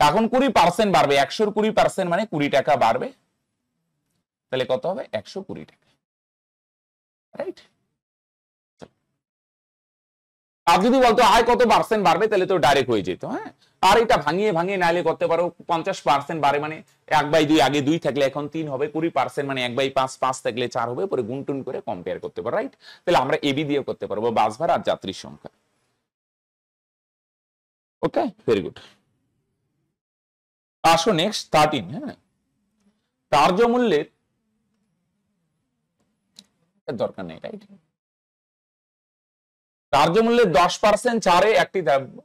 এখন 20% বাড়বে। 100 20% মানে 20 টাকা বাড়বে, তাহলে কত হবে? 120 টাকা। রাইট? আর যদি বলতো আয় কত পার্সেন্ট বাড়বে, তাহলে তো ডাইরেক্ট হয়ে যেত। হ্যাঁ, আর এটা ভাঙিয়ে ভাঙিয়ে নাইলে করতে পারো। 50% বাড়ে মানে 1/2, আগে 2 থাকলে এখন 3 হবে। 20% মানে 1/5, 5 থাকলে 4 হবে। পরে গুণ টুন করে কম্পেয়ার করতে পারো। রাইট? তাহলে আমরা এবি দিয়ে করতে পারবো, বাস ভাড়া আর যাত্রীর সংখ্যা। ওকে, ভেরি গুড। আসো নেক্সট 13। হ্যাঁ, কার্য মূল্যের দরকার নেই। রাইট? কার্য মূল্যের 10% ছাড়ে একটি দ্রব্য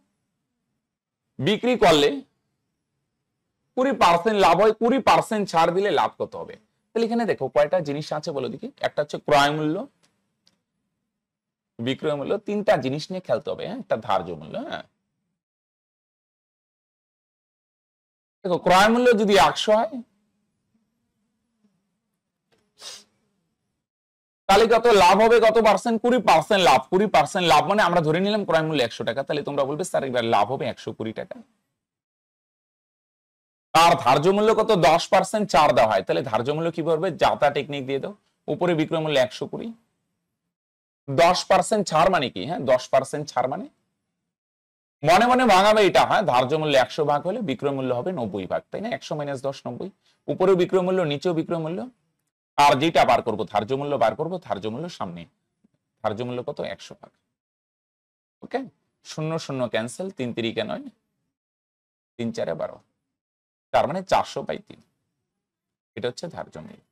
বিক্রি করলে 20% লাভ হয়। 20% ছাড় দিলে লাভ কত হবে? তাহলে এখানে দেখো কয়টা জিনিস আছে বলো দেখি। একটা হচ্ছে ক্রয় মূল্য, বিক্রয় মূল্য, তিনটা জিনিস নিয়ে খেলতে হবে। হ্যাঁ, একটা ধার্য মূল্য। হ্যাঁ, দেখো ক্রয় মূল্য যদি 100 হয়, তাহলে কত লাভ হবে, কত পার্সেন্ট? 20% লাভ। 20% লাভ মানে আমরা ধরে নিলাম ক্রয় মূল্য 100 টাকা, তাহলে তোমরা বলবে স্যার এবার লাভ হবে 120 টাকা। আর ধার্য মূল্য কত? 10% ছাড় দেওয়া হয়, তাহলে ধার্য মূল্য কি করবে? যাতা টেকনিক দিয়ে দাও, উপরে বিক্রয় মূল্য 120, 10% ছাড় মানে কি? হ্যাঁ, 10% ছাড় মানে মনে মনে ভাঙাবে এটা। হ্যাঁ, ধার্য মূল্য 100 ভাগ হলে বিক্রয় মূল্য হবে 90 ভাগ, তাই না? 100 - 10 90, উপরেও বিক্রয় মূল্য, নিচেও বিক্রয় মূল্য। আর যেটা বার করবো ধার্য মূল্য বার করবো, ধার্য মূল্য সামনে, ধার্য মূল্য কত? 100 ভাগ। ওকে, 0 0 ক্যান্সেল, 3 3 9, 3 4 12, তার মানে 400/3, এটা হচ্ছে ধার্য মূল্য।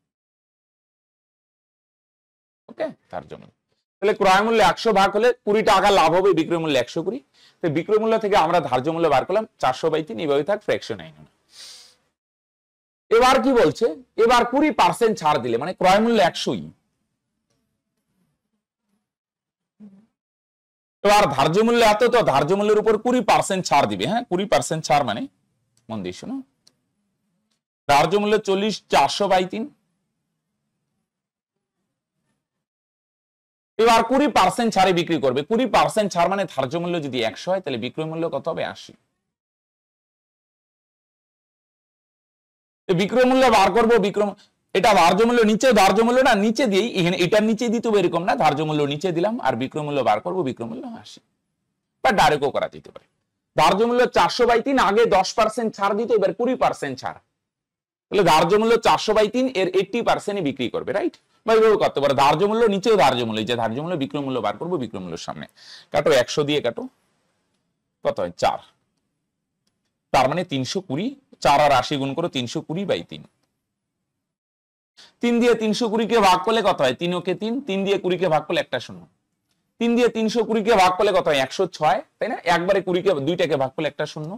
ওকে, ধার্য মূল্য। তাহলে ক্রয় মূল্য 100 ভাগ হলে 20 টাকা লাভ হবে, বিক্রয় মূল্য 120। তো বিক্রয় মূল্য থেকে আমরা ধার্য মূল্য বার করলাম 400/3, এইভাবে থাক, ফ্র্যাকশন আইন। এবার কি বলছে? এবার 20% ছাড় দিলে মানে ক্রয় মূল্য 100ই, এবার ধার্য মূল্য এত, তো ধার্য মূল্যের উপর 20% ছাড় দিবে। হ্যাঁ, 20% ছাড় মানে মন দিয়ে শোনো, ধার্য মূল্য 40, 400/3। এবার 20% ছাড়ে বিক্রি করবে। 20% ছাড় মানে ধার্য মূল্য যদি 100 হয়, তাহলে বিক্রয় মূল্য কত হবে? 80। বিক্রয় মূল্য বার করবো, বিক্রয়, এটা ধার্য মূল্য নিচে, ধার্য মূল্য না নিচে দিয়েই, এখানে এটার নিচে দিতে হবে এরকম না, ধার্য মূল্য নিচে দিলাম আর বিক্রয় মূল্য বার করবো, বিক্রয় মূল্য 80, বা ডাইরেক্টও করা যেতে পারে। ধার্য মূল্য 400/3, আগে 10% ছাড় দিত, এবার 20% ছাড়, তাহলে ধার্য মূল্য 400/3 এর 80% বিক্রি করবে, রাইট? বা এইভাবে করতে পারে, ধার্য মূল্য নিচেও ধার্য মূল্য, যে ধার্য মূল্য বিক্রয় মূল্য বার করবো, বিক্রয় মূল্যের সামনে কাটো, 100 দিয়ে কাটো, কত হয়? 4, তার মানে 320, 4 আর 80 গুণ করো, 320/3। 3 দিয়ে 320 কে ভাগ করলে কত হয়? 3 ওকে 3, 3 দিয়ে 20 কে ভাগ করলে একটা শূন্য, 3 দিয়ে 320 কে ভাগ করলে কত হয়? 106, তাই না? একবারে 20 কে, দুইটাকে ভাগ করলে একটা শূন্য,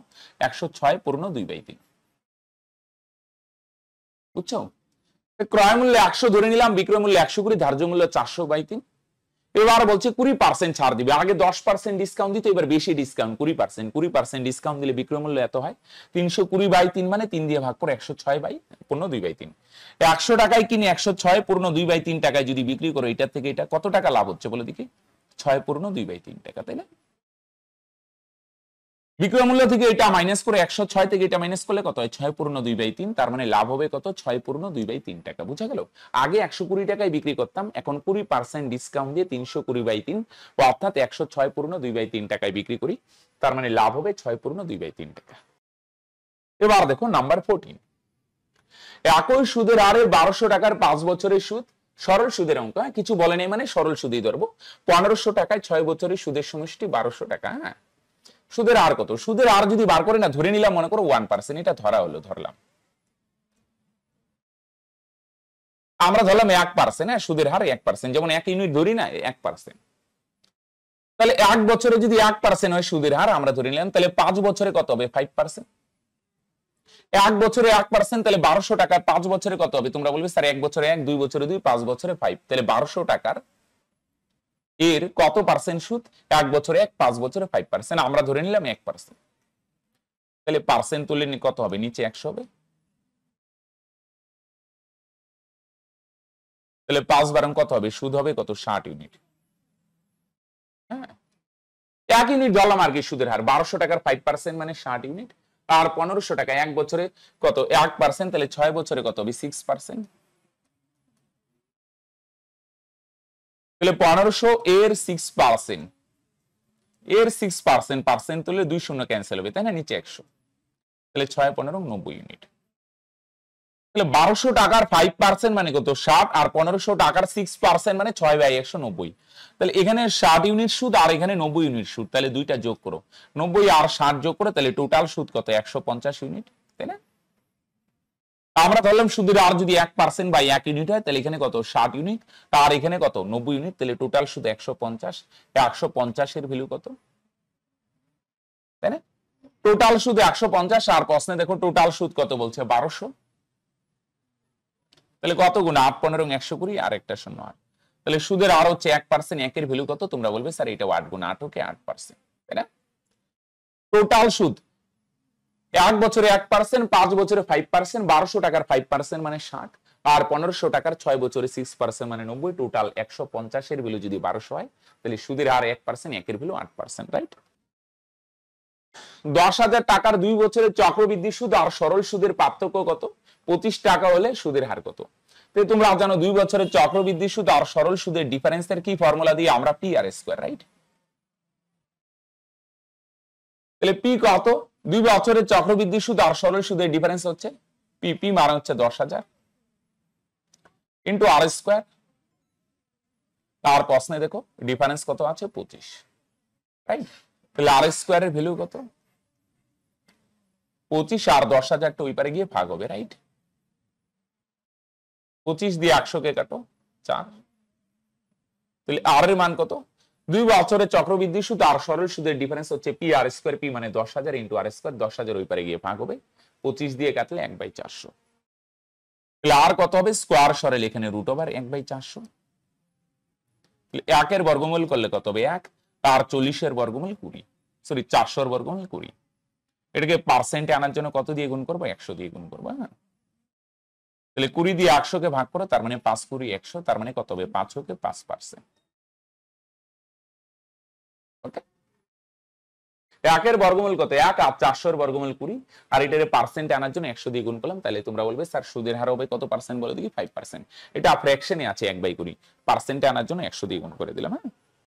106 পূর্ণ 2/3, বুঝছো? ক্রয় মূল্য 100 ধরে নিলাম, বিক্রয় মূল্য 120, ধার্য মূল্য 400/3। এবার বলছে 20% ছাড় দিবে, আগে 10% ডিসকাউন্ট দিত, এবার বেশি ডিসকাউন্ট, 20%। 20% ডিসকাউন্ট দিলে বিক্রয় মূল্য এত হয়, 320/3 মানে 3 দিয়ে ভাগ করে 106 পূর্ণ 2/3। 100 টাকায় কিনে 106 পূর্ণ 2/3 টাকায় যদি বিক্রি করো, এটার থেকে এটা কত টাকা লাভ হচ্ছে বলে দেখি? 6 পূর্ণ 2/3 টাকা, তাই না? বিক্রয় মূল্য থেকে এটা মাইনাস করে, 106 থেকে এটা মাইনাস করলে কত হয়? 6 পূর্ণ 2/3, তার মানে লাভ হবে কত? 6 পূর্ণ 2/3 টাকা। বুঝা গেল? আগে 120 টাকায় বিক্রি করতাম, এখন 20% ডিসকাউন্ট দিয়ে 320/3, অর্থাৎ 106 পূর্ণ 2/3 টাকায় বিক্রি করি, তার মানে লাভ হবে 6 পূর্ণ 2/3 টাকা। এবার দেখো নাম্বার 14, একই সুদের হারে 1200 টাকার 5 বছরের সুদ, সরল সুদের অঙ্ক, কিছু বলে নেই মানে সরল সুদই ধরবো। 1500 টাকায় 6 বছরের সুদের সমষ্টি 1200 টাকা। হ্যাঁ, সুদের হার কত? সুদের হার যদি বার করে না, ধরে নিলাম মনে করো 1%, এটা ধরা হলো, ধরলাম আমরা, ধরলাম 1%। হ্যাঁ, সুদের হার 1%, যেমন 1 ইউনিট ধরি না, 1%। তাহলে 1 বছরে যদি 1% হয় সুদের হার, আমরা ধরে নিলাম, তাহলে 5 বছরে কত হবে? 5%। 1 বছরে 1%, তাহলে 1200 টাকা 5 বছরে কত হবে? তোমরা বলবে স্যার 1 বছরে 1, 2 বছরে 2, 5 বছরে 5, তাহলে 1200 টাকার এর কত পার্সেন্ট সুদ? 1 বছরে 1, 5 বছরে 5%, আমরা ধরে নিলাম 1%। তাহলে পার্সেন্ট তুলে কত হবে? নিচে 100 হবে, তাহলে 5 বারং কত হবে? সুদ হবে কত? 60 ইউনিট। হ্যাঁ, 1 ইউনিট ধরলাম আর কি সুদের হার, 1200 টাকার 5% মানে 60 ইউনিট, আর 1500 টাকা 1 বছরে কত? 1%, তাহলে 6 বছরে কত হবে? 6%। তাহলে 1500 এর 6%, এর 6%, পার্সেন্ট তুলে 2 শূন্য ক্যান্সেল হবে, তাই না? নিচে 100, তাহলে 6 15 90 ইউনিট। তাহলে 1200 টাকার 5% মানে কত? 60, আর 1500 টাকার 6% মানে 6/190। তাহলে এখানে 60 ইউনিট সুদ আর এখানে 90 ইউনিট সুদ, তাহলে দুইটা যোগ করো, 90 আর 60 যোগ করো, তাহলে টোটাল সুদ কত? 150 ইউনিট, তাই না? আমরা ধরলাম সুদের আর যদি 1% বা 1 ইউনিট হয়, তাহলে এখানে কত? 60 ইউনিট, আর এখানে কত? 90 ইউনিট, তাহলে টোটাল সুদ 150। 150 এর ভ্যালু কত, তাই না? টোটাল সুদ 150, আর প্রশ্নে দেখো টোটাল সুদ কত বলছে? 1200। তাহলে কত গুণ? 8 15 120, আর একটা শূন্য 8, তাহলে সুদের আর হচ্ছে 1%, 1 এর ভ্যালু কত? তোমরা বলবে স্যার এটা 8 গুণ 8 ওকে 8%, তাই না? টোটাল সুদ 1 বছরে 1%, 5 বছরে 5%, 1200 টাকার 5% মানে 60, আর 1500 টাকার 6 বছরে 6% মানে 90, টোটাল 150 এর ভ্যালু যদি 1200 হয় তাহলে সুদের হার 1%, একের ভ্যালু 8%, রাইট? 10,000 টাকার 2 বছরের চক্রবৃদ্ধি সুদ আর সরল সুদের পার্থক্য কত? 25 টাকা হলে সুদের হার কত? তো তোমরা জানো 2 বছরের চক্রবৃদ্ধি সুদ আর সরল সুদের ডিফারেন্সের কি ফর্মুলা দিয়ে আমরা পি আর স্কয়ার, রাইট? তাহলে পি কত? 2 বছরের চক্রবৃদ্ধি সুদ আর সরল সুদের ডিফারেন্স হচ্ছে পি মানে হচ্ছে 10,000 ইনটু আর স্কয়ার। তার প্রশ্নে দেখো ডিফারেন্স কত আছে? 25, রাইট? তাহলে আর স্কয়ারের ভ্যালু কত? 25 আর 10,000 টা ওই পারে গিয়ে ভাগ হবে, রাইট? 25 দিয়ে 100 কে কাটো 4, তাহলে আর এর মান কত? 2 বছরের চক্রবৃদ্ধি সুদ আর সরল সুদের ডিফারেন্স হচ্ছে পি আর স্কয়ার, পি মানে 10,000 ইনটু আর স্কয়ার, 10,000 ওই পারে গিয়ে ভাগ হবে, 25 দিয়ে কাটলে 1/400। তাহলে আর কত হবে? স্কয়ার সরল এখানে রুট ওভার 1/400। তাহলে 1 এর বর্গমূল করলে কত হবে? 1, আর 40 এর বর্গমূল 20, সরি 400 এর বর্গমূল 20। এটাকে পার্সেন্টে আনার জন্য কত দিয়ে গুণ করব? 100 দিয়ে গুণ করব, হ্যাঁ? তাহলে 20 দিয়ে 100 কে ভাগ করো, তার মানে 5 20 100, তার মানে কত হবে? 5 হোকে 5%। ওকে, 1 এর বর্গমূল কত? 1, আর 400 এর বর্গমূল 20, আর এটারে পার্সেন্টে আনার জন্য 100 দিয়ে গুণ করলাম, তাহলে তোমরা বলবে স্যার সুদের হার হবে কত পার্সেন্ট বলে দেখি? 5%। এটা ফ্র্যাকশনে আছে 1/20, পার্সেন্টে আনার জন্য 100 দিয়ে গুণ করে দিলাম, হ্যাঁ?